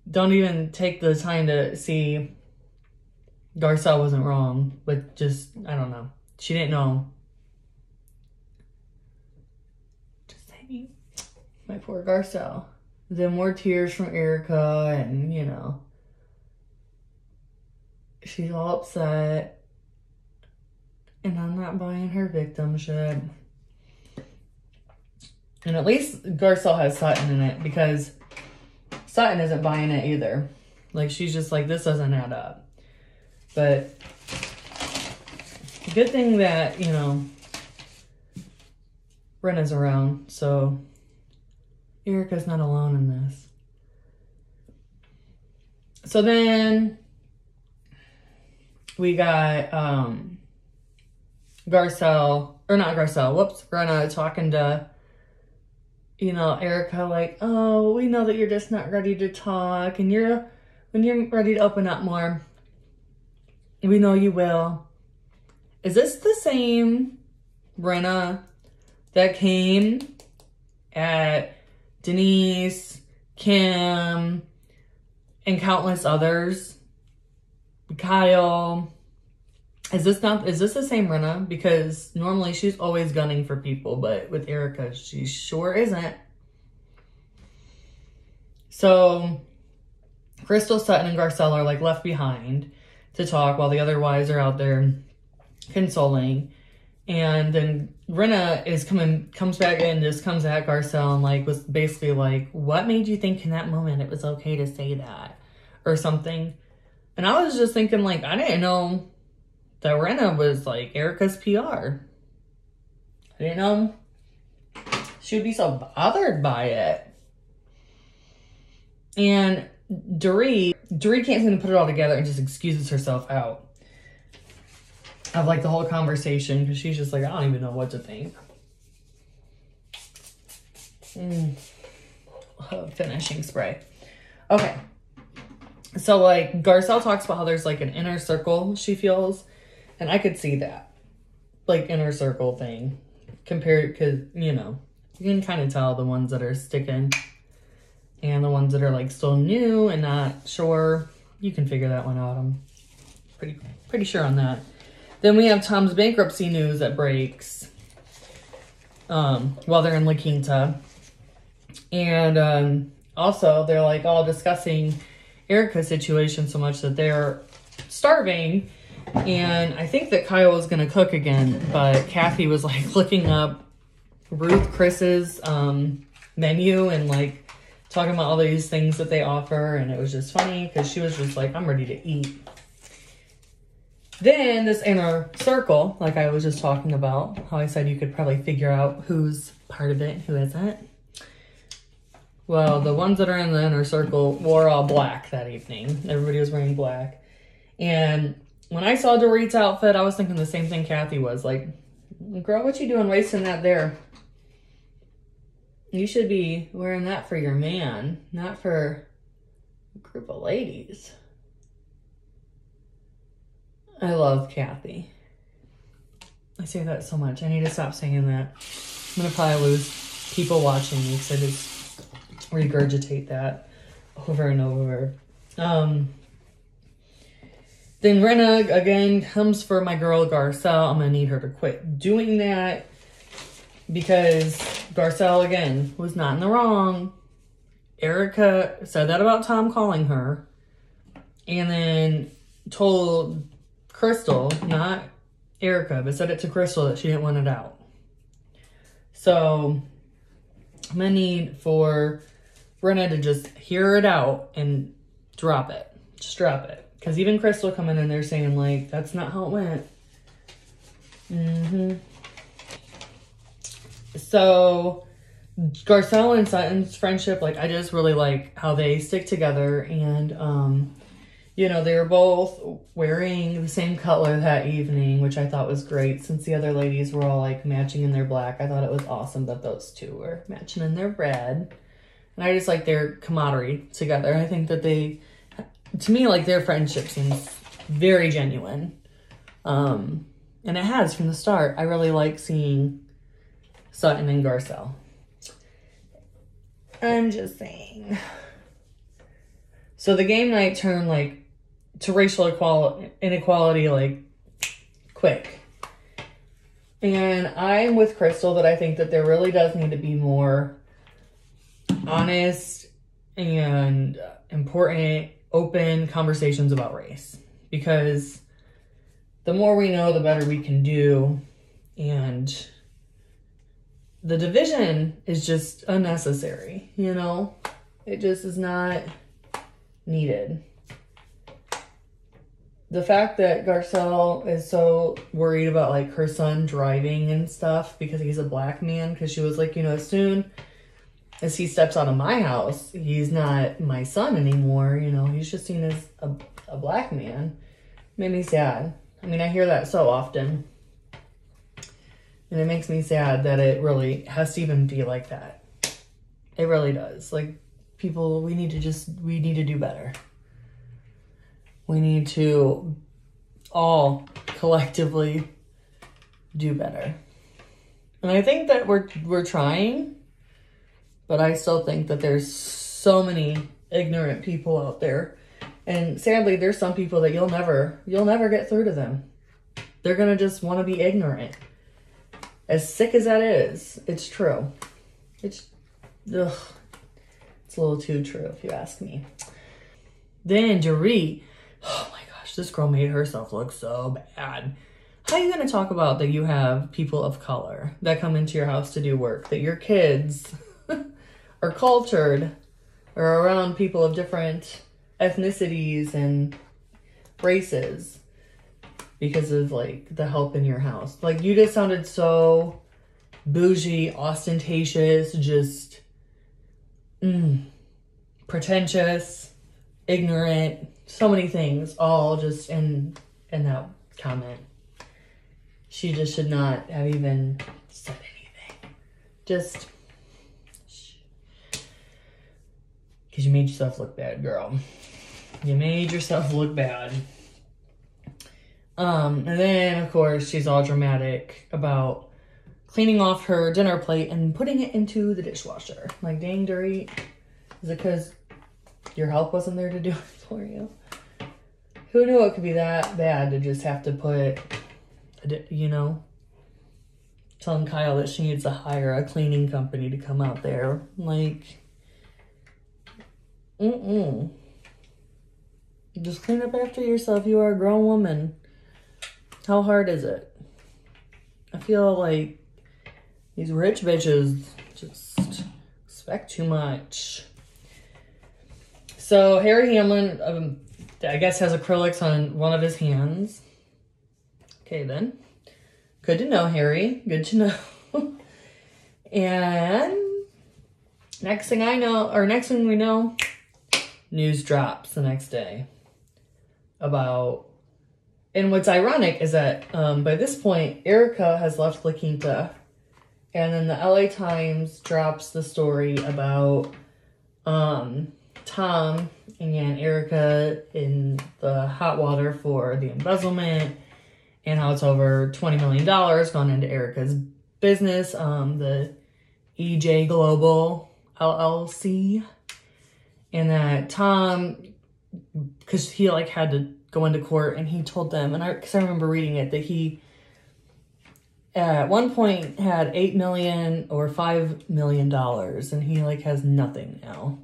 A: don't even take the time to see Garcelle wasn't wrong. But just, I don't know. She didn't know. Just saying. My poor Garcelle. Then more tears from Erica, and, you know, she's all upset, and I'm not buying her victimship. And at least Garcelle has Sutton in it, because Sutton isn't buying it either. Like, she's just like, this doesn't add up. But good thing that, you know, Rinna's around, so Erica's not alone in this. So then we got Rinna talking to, you know, Erica, like, oh, we know that you're just not ready to talk, and when you're ready to open up more, we know you will. Is this the same Rinna that came at Denise, Kim, and countless others? Kyle. Is this the same Rinna? Because normally she's always gunning for people, but with Erica, she sure isn't. So Crystal, Sutton, and Garcelle are, like, left behind to talk while the other wives are out there consoling. And then Rinna comes back in, just comes at Garcelle and, like, was basically like, what made you think in that moment it was okay to say that? Or something. And I was just thinking, like, I didn't know that Rinna was, like, Erica's PR. I didn't know she would be so bothered by it. And Dorit can't seem to put it all together and just excuses herself out of, like, the whole conversation, because she's just like, I don't even know what to think. Finishing spray. Okay. So, like, Garcelle talks about how there's, like, an inner circle she feels, and I could see that, like, inner circle thing compared, because, you know, you can kind of tell the ones that are sticking and the ones that are, like, still new and not sure. You can figure that one out. I'm pretty sure on that. Then we have Tom's bankruptcy news that breaks while they're in La Quinta. And also, they're, like, all discussing Erica's situation so much that they're starving. And I think that Kyle was going to cook again, but Kathy was, like, looking up Ruth Chris's menu and, like, talking about all these things that they offer. And it was just funny because she was just like, I'm ready to eat. Then this inner circle, like I was just talking about, how I said you could probably figure out who's part of it and who isn't, well, the ones that are in the inner circle wore all black that evening. Everybody was wearing black. And when I saw Dorit's outfit, I was thinking the same thing Kathy was. Like, girl, what you doing wasting that there? You should be wearing that for your man, not for a group of ladies. I love Kathy. I say that so much. I need to stop saying that. I'm going to probably lose people watching me because I just regurgitate that over and over. Then Rinna, again, comes for my girl Garcelle. I'm going to need her to quit doing that because Garcelle, again, was not in the wrong. Erica said that about Tom calling her and then told Crystal, not Erica, but said it to Crystal that she didn't want it out. So I'm going to need for Rinna to just hear it out and drop it. Just drop it. Because even Crystal coming in there saying, like, that's not how it went. So, Garcelle and Sutton's friendship, like, I just really like how they stick together. And, you know, they were both wearing the same color that evening, which I thought was great. Since the other ladies were all, like, matching in their black, I thought it was awesome that those two were matching in their red. And I just like their camaraderie together. I think that they... To me, like, their friendship seems very genuine. And it has from the start. I really like seeing Sutton and Garcelle. I'm just saying. So the game night turned, like, to racial inequality, like, quick. And I'm with Crystal that I think that there really does need to be more honest and important open conversations about race, because the more we know, the better we can do. And the division is just unnecessary, you know? It just is not needed. The fact that Garcelle is so worried about, like, her son driving and stuff because he's a black man, because she was like, you know, as soon as he steps out of my house, he's not my son anymore. You know, he's just seen as a black man. Made me sad. I mean, I hear that so often. And it makes me sad that it really has to even be like that. It really does. Like, people, we need to do better. We need to all collectively do better. And I think that we're trying. But I still think that there's so many ignorant people out there. And sadly, there's some people that you'll never get through to them. They're going to just want to be ignorant. As sick as that is, it's true. It's a little too true if you ask me. Then Dorit, oh my gosh, this girl made herself look so bad. How are you going to talk about that you have people of color that come into your house to do work, that your kids... are cultured or around people of different ethnicities and races because of, like, the help in your house? Like, you just sounded so bougie, ostentatious, just pretentious, ignorant, so many things, all just in that comment. She just should not have even said anything. Just... because you made yourself look bad, girl. You made yourself look bad. And then, of course, she's all dramatic about cleaning off her dinner plate and putting it into the dishwasher. Like, dang, Dorit. Is it because your help wasn't there to do it for you? Who knew it could be that bad to just have to put, you know, telling Kyle that she needs to hire a cleaning company to come out there. Like... Just clean up after yourself. You are a grown woman. How hard is it? I feel like these rich bitches just expect too much. So Harry Hamlin, I guess, has acrylics on one of his hands. Okay, then. Good to know, Harry. Good to know. And next thing we know, news drops the next day about, and what's ironic is that by this point, Erica has left La Quinta, and then the LA Times drops the story about Tom and Erica in the hot water for the embezzlement, and how it's over $20 million gone into Erica's business, the EJ Global LLC, and that Tom, because he like had to go into court, and he told them, and because I remember reading it, that he at one point had $8 million or $5 million, and he like has nothing now.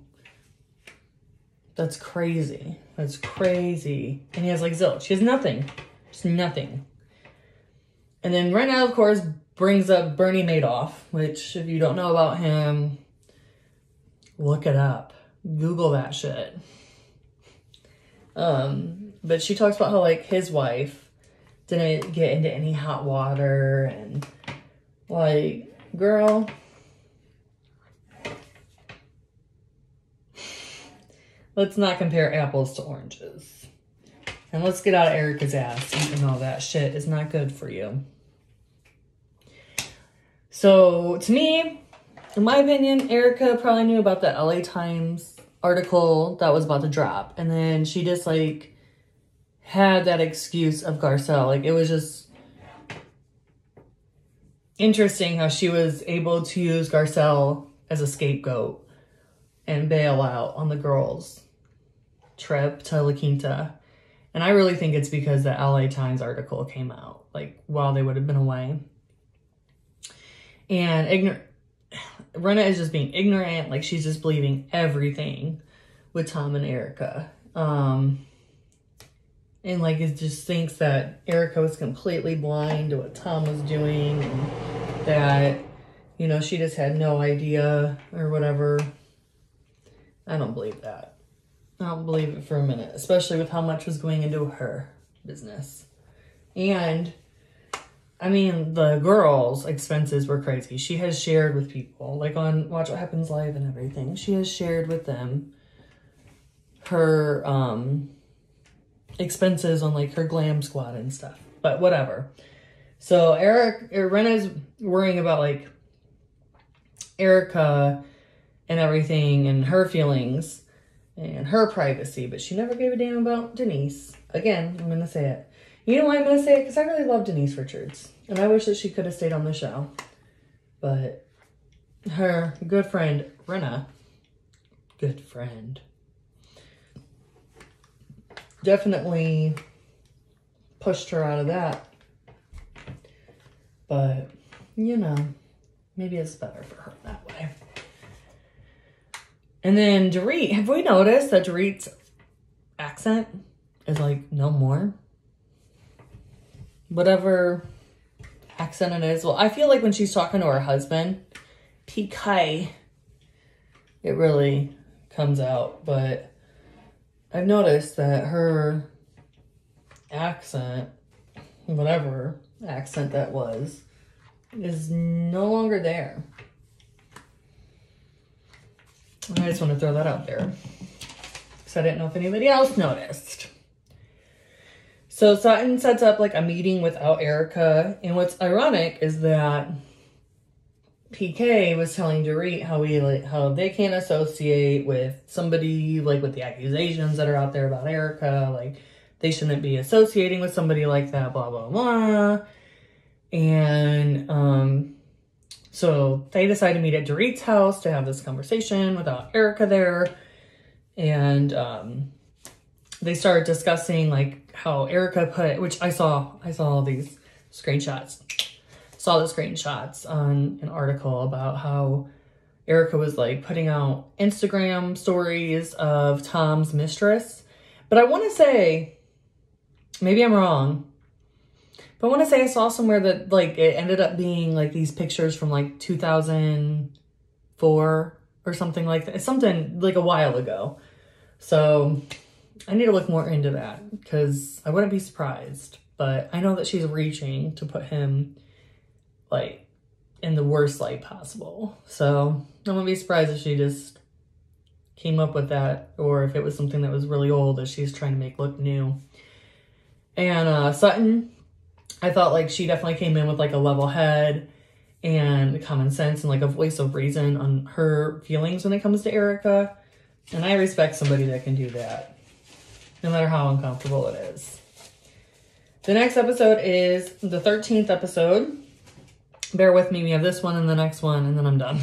A: That's crazy. That's crazy. And he has like zilch. He has nothing. Just nothing. And then right now, of course, brings up Bernie Madoff, which if you don't know about him, look it up. Google that shit. But she talks about how like his wife didn't get into any hot water, and like, girl, let's not compare apples to oranges. And let's get out of Erica's ass, even though that shit is not good for you. So, to me, in my opinion, Erica probably knew about the LA Times article that was about to drop. And then she just, like, had that excuse of Garcelle. Like, it was just interesting how she was able to use Garcelle as a scapegoat and bail out on the girls' trip to La Quinta. And I really think it's because the LA Times article came out, like, while they would have been away. And Brenna is just being ignorant. Like, she's just believing everything with Tom and Erica. And, like, it just thinks that Erica was completely blind to what Tom was doing. And that, you know, she just had no idea or whatever. I don't believe that. I don't believe it for a minute, especially with how much was going into her business. And, I mean, the girls' expenses were crazy. She has shared with people, like on Watch What Happens Live and everything. She has shared with them her expenses on, like, her glam squad and stuff. But whatever. So Rena's worrying about, like, Erica and everything and her feelings and her privacy, but she never gave a damn about Denise. Again, I'm going to say it. You know why I'm going to say it? Because I really love Denise Richards, and I wish that she could have stayed on the show. But her good friend, Brenna, good friend, definitely pushed her out of that. But, you know, maybe it's better for her that way. And then Dorit, have we noticed that Dorit's accent is like no more? Whatever accent it is. Well, I feel like when she's talking to her husband, PK, it really comes out. But I've noticed that her accent, whatever accent that was, is no longer there. I just want to throw that out there, because I didn't know if anybody else noticed. So Sutton sets up like a meeting without Erica, and what's ironic is that PK was telling Dorit how they can't associate with somebody like with the accusations that are out there about Erica, like they shouldn't be associating with somebody like that, blah blah blah. And so they decide to meet at Dorit's house to have this conversation without Erica there. And they start discussing like how Erica put, which I saw all these screenshots. Saw the screenshots on an article about how Erica was like putting out Instagram stories of Tom's mistress. But I want to say, maybe I'm wrong, but I want to say I saw somewhere that, like, it ended up being, like, these pictures from, like, 2004 or something like that. It's something, like, a while ago. So, I need to look more into that, because I wouldn't be surprised. But I know that she's reaching to put him, like, in the worst light possible. So I wouldn't be surprised if she just came up with that, or if it was something that was really old that she's trying to make look new. And Sutton, I thought like she definitely came in with like a level head and common sense and like a voice of reason on her feelings when it comes to Erica. And I respect somebody that can do that, no matter how uncomfortable it is. The next episode is the 13th episode. Bear with me, we have this one and the next one, and then I'm done.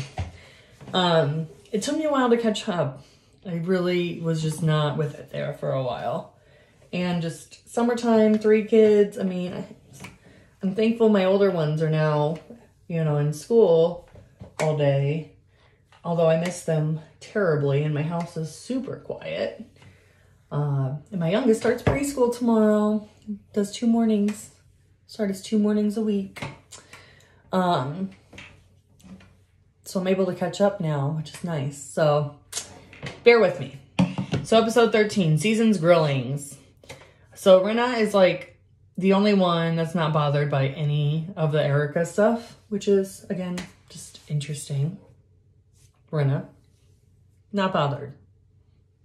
A: It took me a while to catch up. I really was just not with it there for a while. And just summertime, 3 kids. I mean, I'm thankful my older ones are now, you know, in school all day. Although I miss them terribly and my house is super quiet. And my youngest starts preschool tomorrow. Does 2 mornings. Starts 2 mornings a week. So I'm able to catch up now, which is nice. So bear with me. So episode 13, Seasons Grillings. So Rinna is like the only one that's not bothered by any of the Erica stuff, which is, again, just interesting. Rinna, not bothered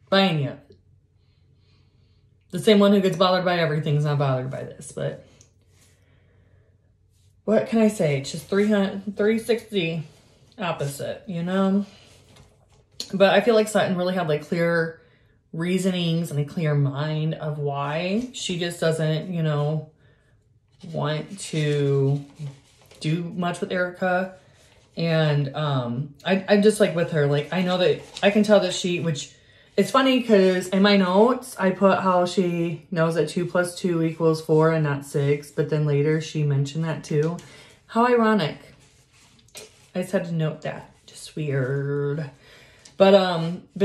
A: by any of it. The same one who gets bothered by everything is not bothered by this, but what can I say? It's just 360 opposite, you know? But I feel like Sutton really had like clear reasonings and a clear mind of why she just doesn't, you know, want to do much with Erica. And I just like with her, like I know that I can tell that she, which it's funny because in my notes I put how she knows that 2 + 2 = 4 and not 6, but then later she mentioned that too. How ironic. I just had to note that. Just weird. But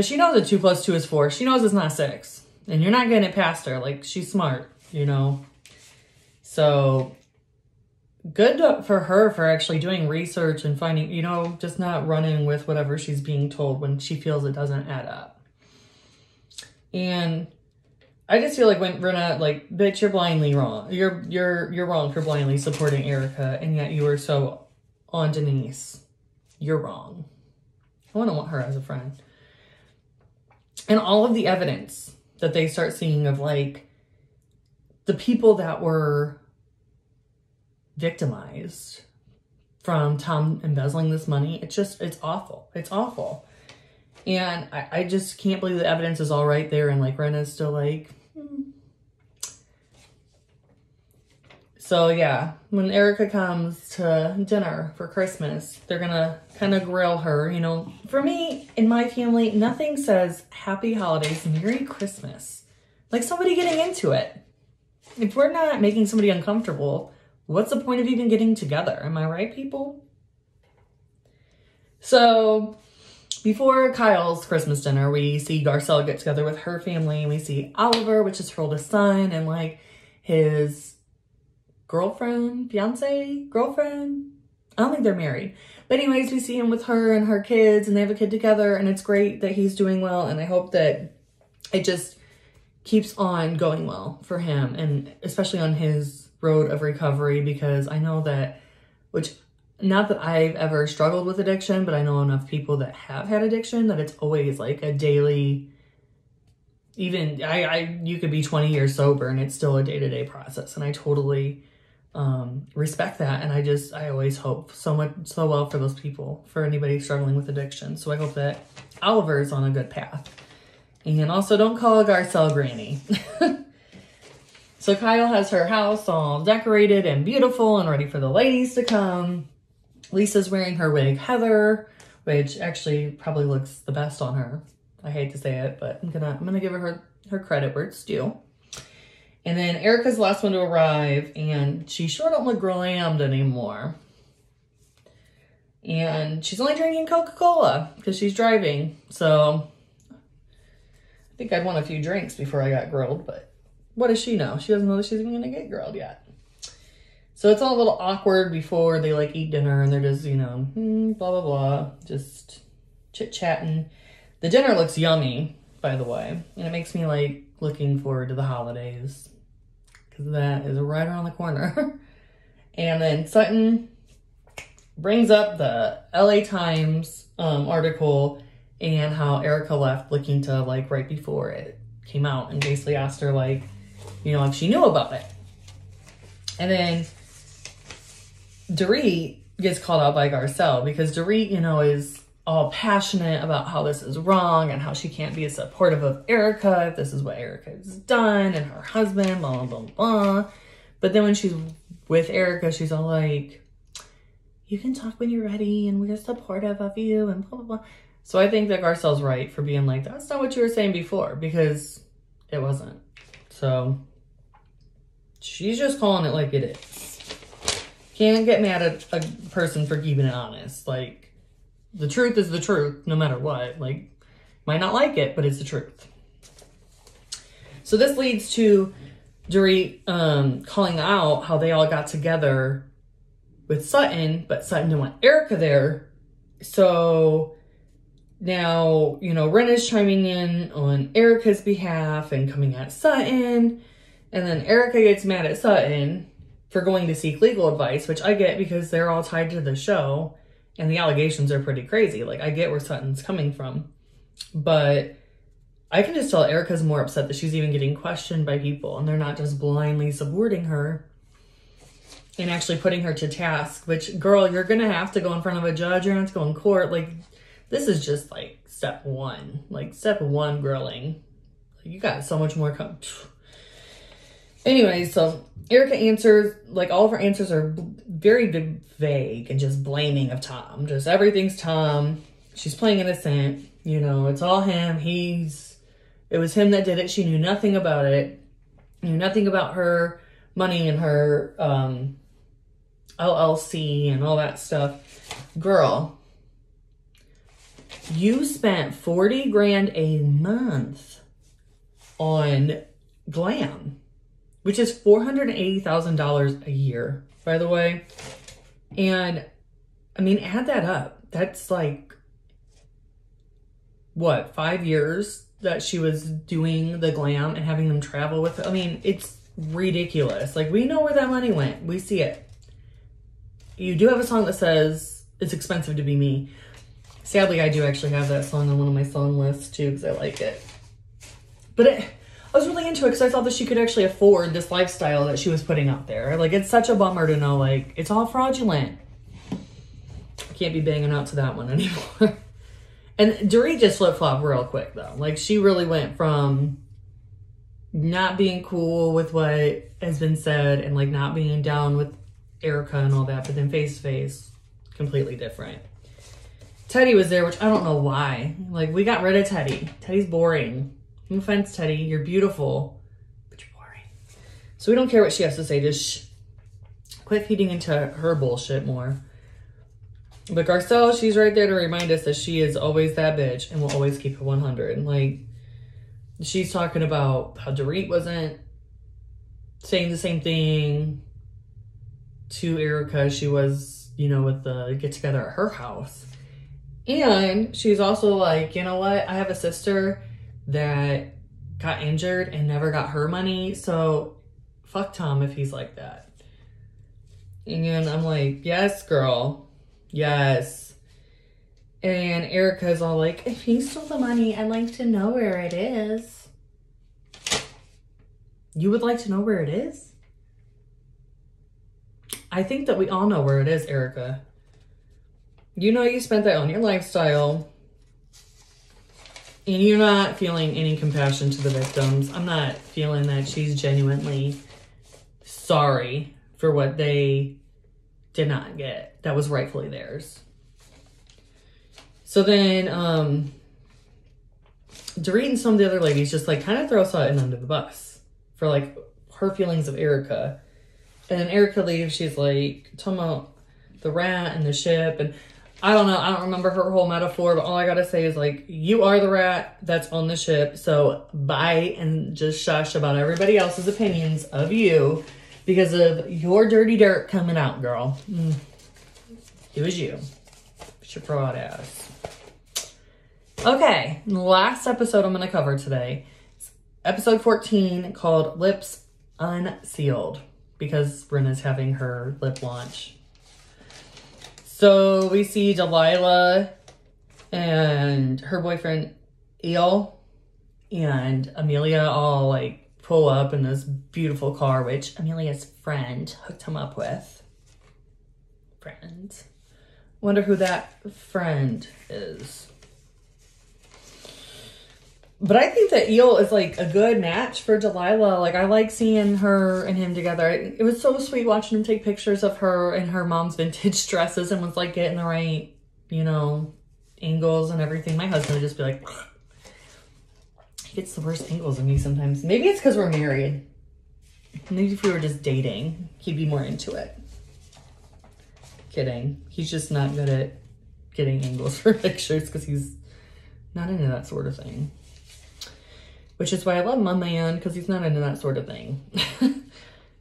A: she knows that 2 + 2 is 4. She knows it's not 6. And you're not getting it past her. Like, she's smart, you know? So, good for her for actually doing research and finding, you know, just not running with whatever she's being told when she feels it doesn't add up. And I just feel like when Rinna, like, bitch, you're blindly wrong. You're wrong for blindly supporting Erica, and yet you were so on Denise. You're wrong. I wouldn't want her as a friend. And all of the evidence that they start seeing of like the people that were victimized from Tom embezzling this money, it's awful. It's awful. And I just can't believe the evidence is all right there. And like Rinna's still like, So yeah, when Erica comes to dinner for Christmas, they're gonna kind of grill her, you know. For me, in my family, nothing says happy holidays, Merry Christmas, like somebody getting into it. If we're not making somebody uncomfortable, what's the point of even getting together? Am I right, people? So before Kyle's Christmas dinner, we see Garcelle get together with her family, and we see Oliver, which is her oldest son, and like his girlfriend, fiance, girlfriend. I don't think they're married. But anyways, we see him with her and her kids, and they have a kid together, and it's great that he's doing well, and I hope that it just keeps on going well for him, and especially on his road of recovery, because I know that, which, not that I've ever struggled with addiction, but I know enough people that have had addiction that it's always like a daily, even, you could be 20 years sober and it's still a day-to-day process, and I totally respect that. And I always hope so well for those people, for anybody struggling with addiction. So I hope that Oliver is on a good path. And also don't call Garcelle Granny. So Kyle has her house all decorated and beautiful and ready for the ladies to come. Lisa's wearing her wig, Heather, which actually probably looks the best on her. I hate to say it, but I'm gonna give her credit where it's due. And then Erica's the last one to arrive, and she sure don't look glammed anymore. And she's only drinking Coca-Cola because she's driving. So I think I'd want a few drinks before I got grilled, but what does she know? She doesn't know that she's even gonna get grilled yet. So it's all a little awkward before they like eat dinner, and they're just, you know, blah, blah, blah, just chit-chatting. The dinner looks yummy, by the way, and it makes me like looking forward to the holidays, because that is right around the corner. And then Sutton brings up the LA Times article and how Erica left looking to, like, right before it came out, and basically asked her, like, you know, if she knew about it. And then Dorit gets called out by Garcelle because Dorit, you know, is all passionate about how this is wrong and how she can't be supportive of Erica if this is what Erica has done and her husband, blah, blah, blah, blah. But then when she's with Erica, she's all like, you can talk when you're ready and we're supportive of you and blah, blah, blah. So I think that Garcelle's right for being like, that's not what you were saying before, because it wasn't. So she's just calling it like it is. Can't get mad at a person for keeping it honest. Like, the truth is the truth, no matter what. Like, might not like it, but it's the truth. So this leads to Dorit calling out how they all got together with Sutton, but Sutton didn't want Erica there. So now, you know, Ren is chiming in on Erica's behalf and coming at Sutton. And then Erica gets mad at Sutton for going to seek legal advice, which I get because they're all tied to the show and the allegations are pretty crazy. Like, I get where Sutton's coming from, but I can just tell Erica's more upset that she's even getting questioned by people and they're not just blindly supporting her and actually putting her to task, which, girl, you're going to have to go in front of a judge. You're going to have to go in court. Like, this is just like step one, grilling. You got so much more Anyway, so Erica answers, like, all of her answers are very vague and just blaming of Tom. Just everything's Tom. She's playing innocent. You know, it's all him. It was him that did it. She knew nothing about it. Knew nothing about her money and her LLC and all that stuff. Girl, you spent 40 grand a month on glam, which is $480,000 a year, by the way. And I mean, add that up. That's like, what, 5 years that she was doing the glam and having them travel with her? I mean, it's ridiculous. Like, we know where that money went. We see it. You do have a song that says, it's expensive to be me. Sadly, I do actually have that song on one of my song lists too, because I like it. But I was really into it because I thought that she could actually afford this lifestyle that she was putting out there. Like, it's such a bummer to know, like, it's all fraudulent. I can't be banging out to that one anymore. And Dorit just flip-flopped real quick, though. Like, she really went from not being cool with what has been said and, like, not being down with Erica and all that, but then face-to-face, completely different. Teddy was there, which I don't know why. Like, we got rid of Teddy. Teddy's boring. No offense, Teddy. You're beautiful, but you're boring. So we don't care what she has to say. Just quit feeding into her bullshit more. But Garcelle, she's right there to remind us that she is always that bitch and will always keep it 100. And, like, she's talking about how Dorit wasn't saying the same thing to Erica. She was, you know, with the get-together at her house. And she's also like, you know what? I have a sister that got injured and never got her money. So fuck Tom if he's like that. And I'm like, yes, girl. Yes. And Erica's all like, if he stole the money, I'd like to know where it is. You would like to know where it is? I think that we all know where it is, Erica. You know you spent that on your lifestyle. And you're not feeling any compassion to the victims. I'm not feeling that she's genuinely sorry for what they did not get. That was rightfully theirs. So then, Dorit and some of the other ladies just, like, kind of throw Sutton under the bus for, like, her feelings of Erica. And then Erica leaves. She's like, talking about the rat and the ship. And I don't know. I don't remember her whole metaphor. But all I got to say is, like, you are the rat that's on the ship. So bye and just shush about everybody else's opinions of you because of your dirty dirt coming out, girl. It was you. It's your fraud ass. Okay. Last episode I'm going to cover today. Episode 14 called Lips Unsealed. Because Brenna's having her lip launch. So we see Delilah and her boyfriend Eel and Amelia all like pull up in this beautiful car, which Amelia's friend hooked him up with. Friend. Wonder who that friend is. But I think that Eel is like a good match for Delilah. Like, I like seeing her and him together. It was so sweet watching him take pictures of her in her mom's vintage dresses and was like getting the right, you know, angles and everything. My husband would just be like, he gets the worst angles of me sometimes. Maybe it's because we're married. Maybe if we were just dating, he'd be more into it. Kidding. He's just not good at getting angles for pictures because he's not into that sort of thing. Which is why I love my man, because he's not into that sort of thing.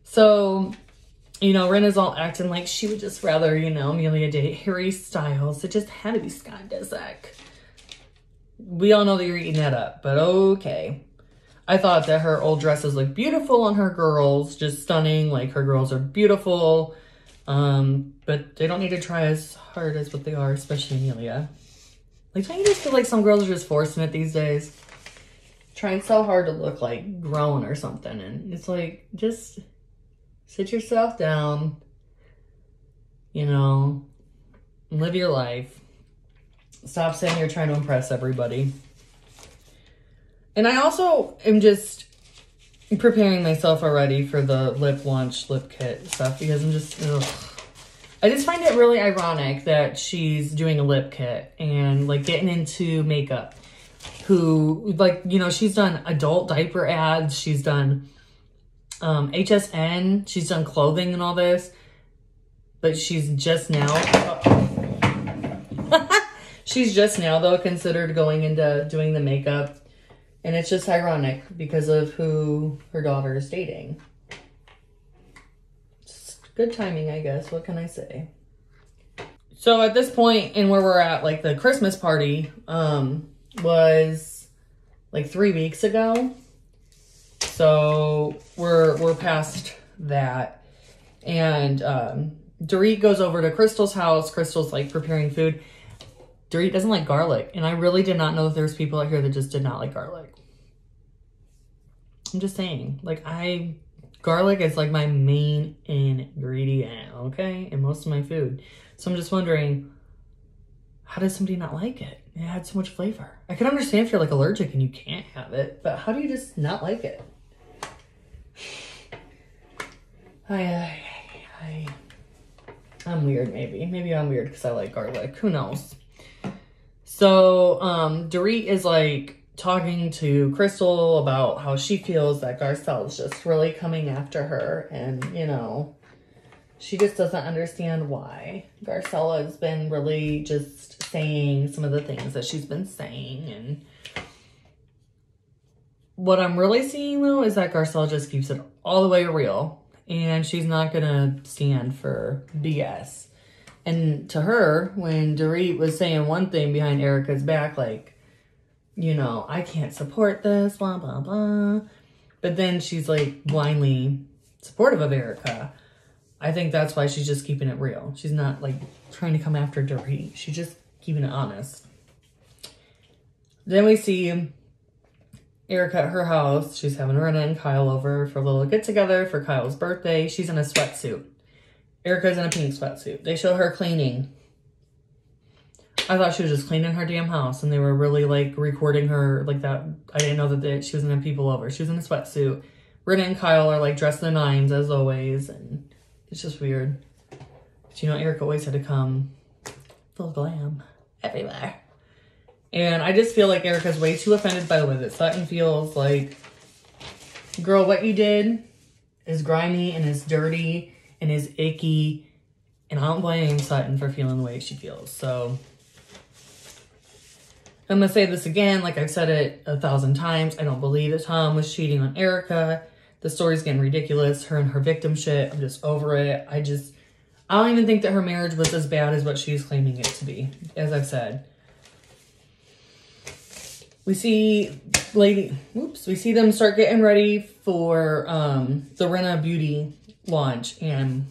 A: So, you know, Ren is all acting like she would just rather, you know, Amelia date Harry Styles. It just had to be Scott Disick. We all know that you're eating that up, but okay. I thought that her old dresses look beautiful on her girls. Just stunning. Like, her girls are beautiful. But they don't need to try as hard as what they are, especially Amelia. Like, don't you just feel like some girls are just forcing it these days? Trying so hard to look like grown or something. And it's like, just sit yourself down, you know, and live your life. Stop saying you're trying to impress everybody. And I also am just preparing myself already for the lip launch lip kit stuff because I'm just, ugh. I just find it really ironic that she's doing a lip kit and like getting into makeup. Who, like, you know, she's done adult diaper ads. She's done HSN. She's done clothing and all this. But she's just now... she's just now, though, considered going into doing the makeup. And it's just ironic because of who her daughter is dating. Just good timing, I guess. What can I say? So at this point in where we're at, like, the Christmas party... was like 3 weeks ago. So we're past that. And Dorit goes over to Crystal's house. Crystal's like preparing food. Dorit doesn't like garlic. And I really did not know that there's people out here that just did not like garlic. I'm just saying. Like, garlic is like my main ingredient, okay? In most of my food. So I'm just wondering, how does somebody not like it? It had so much flavor. I can understand if you're like allergic and you can't have it, but how do you just not like it? I'm weird, maybe. Maybe I'm weird because I like garlic. Who knows? So, Dorit is like talking to Crystal about how she feels that Garcelle is just really coming after her, and you know, she just doesn't understand why. Garcelle has been really just saying some of the things that she's been saying. And what I'm really seeing, though, is that Garcelle just keeps it all the way real. And she's not going to stand for BS. And to her, when Dorit was saying one thing behind Erica's back, like, you know, I can't support this, blah, blah, blah. But then she's, like, blindly supportive of Erica. I think that's why she's just keeping it real. She's not, like, trying to come after Dorit. She's just keeping it honest. Then we see Erica at her house. She's having Rena and Kyle over for a little get-together for Kyle's birthday. She's in a sweatsuit. Erica's in a pink sweatsuit. They show her cleaning. I thought she was just cleaning her damn house, and they were really, like, recording her like that. I didn't know that she was in a people over. She was in a sweatsuit. Rena and Kyle are, like, dressed in the nines, as always, and it's just weird. But, you know, Erica always had to come full glam everywhere. And I just feel like Erica's way too offended by the way that Sutton feels. Like, girl, what you did is grimy and is dirty and is icky. And I don't blame Sutton for feeling the way she feels. So, I'm going to say this again, like I've said it 1,000 times. I don't believe that Tom was cheating on Erica. The story's getting ridiculous. Her and her victim shit. I'm just over it. I don't even think that her marriage was as bad as what she's claiming it to be, as I've said. We see we see them start getting ready for the Uoma Beauty launch, and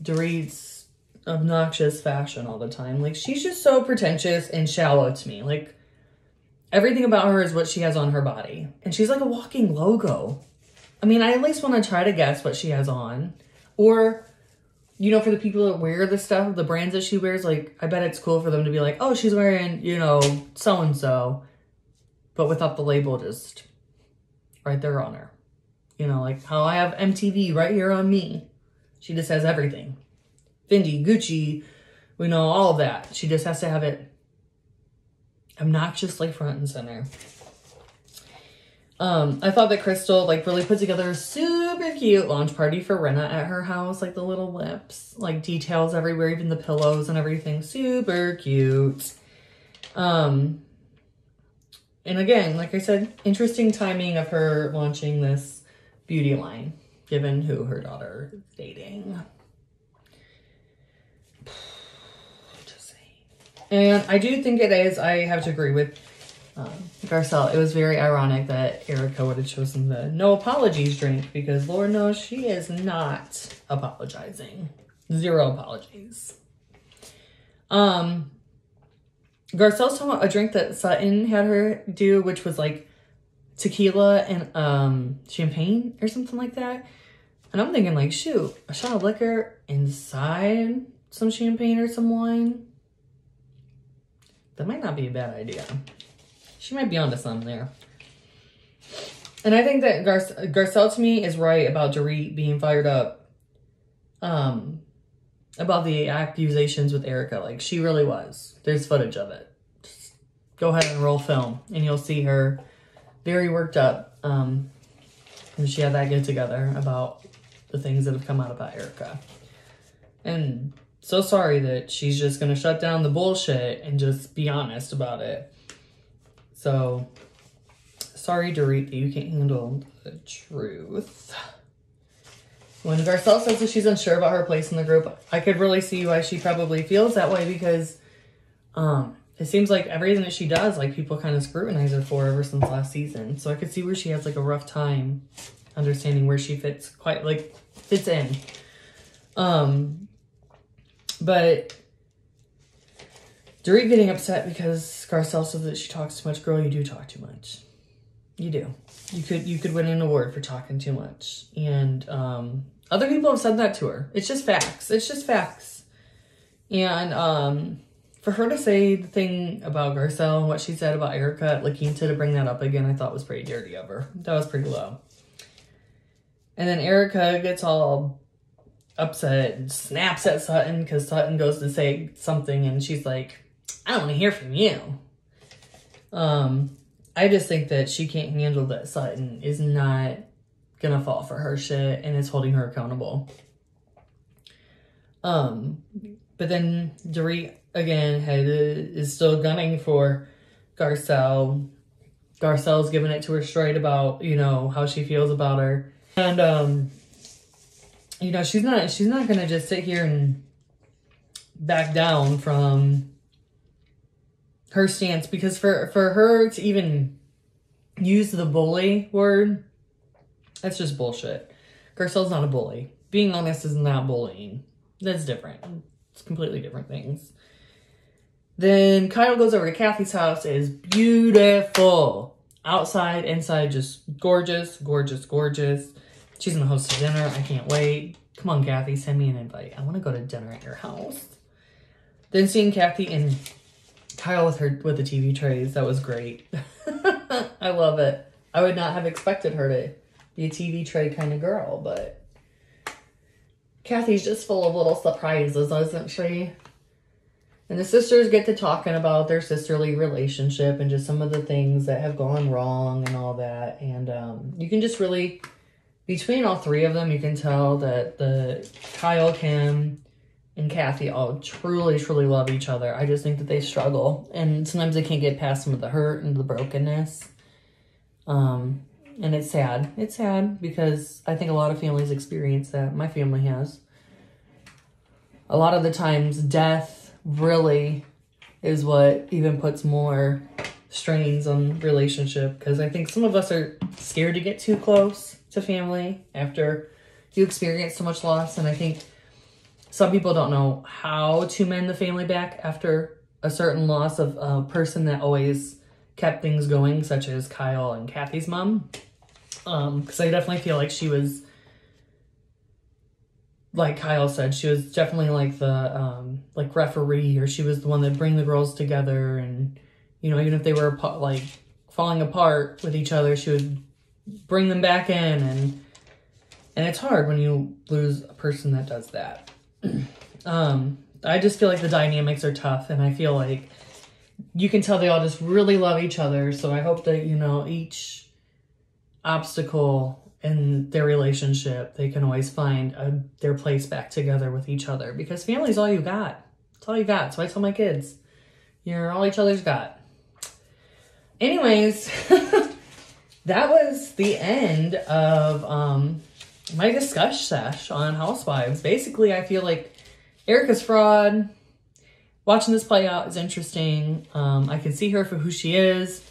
A: Dorit's obnoxious fashion all the time. Like, she's just so pretentious and shallow to me. Like, everything about her is what she has on her body. And she's like a walking logo. I mean, I at least want to try to guess what she has on. Or, you know, for the people that wear the stuff, the brands that she wears, like, I bet it's cool for them to be like, oh, she's wearing, you know, so-and-so. But without the label just right there on her. You know, like how I have MTV right here on me. She just has everything. Fendi, Gucci, we know all of that. She just has to have it obnoxiously front and center. I thought that Crystal like really put together a super cute launch party for Rinna at her house. Like the little lips, like details everywhere, even the pillows and everything. Super cute. And again, like I said, interesting timing of her launching this beauty line, given who her daughter is dating. Just saying. And I do think it is, I have to agree with Garcelle. It was very ironic that Erica would have chosen the no apologies drink, because Lord knows she is not apologizing. Zero apologies. Garcelle's talking about a drink that Sutton had her do, which was like tequila and champagne or something like that. And I'm thinking like, shoot, a shot of liquor inside some champagne or some wine? That might not be a bad idea. She might be onto something there. And I think that Garcelle to me is right about Dorit being fired up about the accusations with Erica. Like, she really was. There's footage of it. Just go ahead and roll film and you'll see her very worked up. And she had that get together about the things that have come out about Erica. And so sorry that she's just going to shut down the bullshit and just be honest about it. So, sorry, Dorit, that you can't handle the truth. When Garcelle says that she's unsure about her place in the group, I could really see why she probably feels that way, because it seems like everything that she does, like, people kind of scrutinize her for ever since last season. So I could see where she has, like, a rough time understanding where she fits in. But Dorit getting upset because Garcelle says that she talks too much. Girl, you do talk too much. You do. You could win an award for talking too much. And other people have said that to her. It's just facts. It's just facts. And for her to say the thing about Garcelle and what she said about Erica at La Quinta, to bring that up again, I thought was pretty dirty of her. That was pretty low. And then Erica gets all upset and snaps at Sutton because Sutton goes to say something and she's like, I don't want to hear from you. I just think that she can't handle that Sutton is not gonna fall for her shit and is holding her accountable. But then Dorit again is still gunning for Garcelle. Garcelle's giving it to her straight about, you know, how she feels about her. And you know, she's not gonna just sit here and back down from her stance, because for her to even use the bully word, that's just bullshit. Garcelle's not a bully. Being honest is not bullying. That's different. It's completely different things. Then Kyle goes over to Kathy's house. It is beautiful. Outside, inside, just gorgeous, gorgeous, gorgeous. She's gonna host a dinner. I can't wait. Come on, Kathy, send me an invite. I want to go to dinner at your house. Then seeing Kathy and Kyle with the TV trays, that was great. I love it. I would not have expected her to be a TV tray kind of girl, but Kathy's just full of little surprises, isn't she? And the sisters get to talking about their sisterly relationship and just some of the things that have gone wrong and all that. And you can just really, between all three of them, you can tell that the Kyle, Kim, and Kathy all truly, truly love each other. I just think that they struggle. And sometimes they can't get past some of the hurt and the brokenness. And it's sad. It's sad because I think a lot of families experience that. My family has. A lot of the times, death really is what even puts more strains on relationship. Because I think some of us are scared to get too close to family after you experience so much loss. And I think some people don't know how to mend the family back after a certain loss of a person that always kept things going, such as Kyle and Kathy's mom. Because I definitely feel like she was, like Kyle said, she was definitely like the like referee, or she was the one that bring the girls together, and you know, even if they were like falling apart with each other, she would bring them back in, and it's hard when you lose a person that does that. I just feel like the dynamics are tough, and I feel like you can tell they all just really love each other. So I hope that, you know, each obstacle in their relationship, they can always find their place back together with each other, because family's all you got. It's all you got. So I tell my kids, you're all each other's got. Anyways, that was the end of my Discush Sesh on Housewives. Basically, I feel like Erica's fraud. Watching this play out is interesting. I can see her for who she is.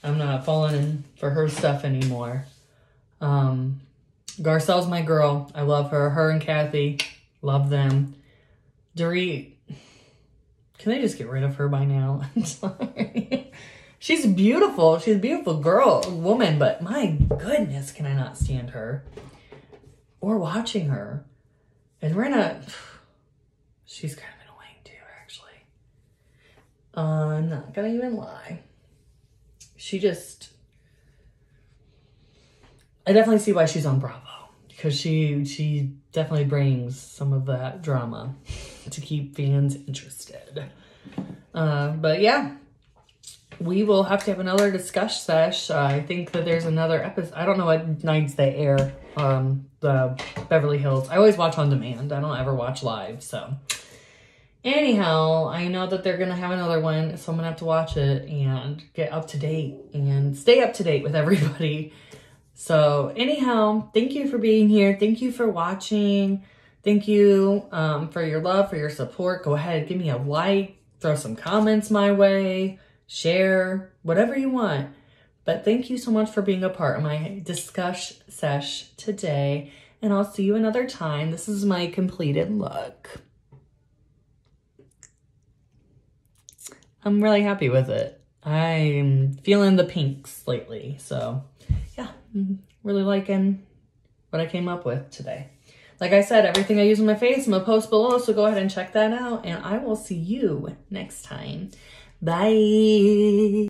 A: I'm not falling in for her stuff anymore. Garcelle's my girl. I love her. Her and Kathy. Love them. Dorit. Can they just get rid of her by now? I'm sorry. She's beautiful. She's a beautiful woman, but my goodness, can I not stand her or watching her. And Renna, she's kind of annoying too, actually. I'm not gonna even lie. She just, I definitely see why she's on Bravo, because she definitely brings some of that drama to keep fans interested. But yeah, we will have to have another Discuss Sesh. I think that there's another episode. I don't know what nights they air. The Beverly Hills. I always watch on demand. I don't ever watch live. So anyhow, I know that they're going to have another one. So I'm going to have to watch it and get up to date and stay up to date with everybody. So anyhow, thank you for being here. Thank you for watching. Thank you for your love, for your support. Go ahead, give me a like, throw some comments my way, share, whatever you want. But thank you so much for being a part of my Discuss Sesh today. And I'll see you another time. This is my completed look. I'm really happy with it. I'm feeling the pinks lately. So yeah, I'm really liking what I came up with today. Like I said, everything I use on my face, I'm going to post below. So go ahead and check that out. And I will see you next time. Bye.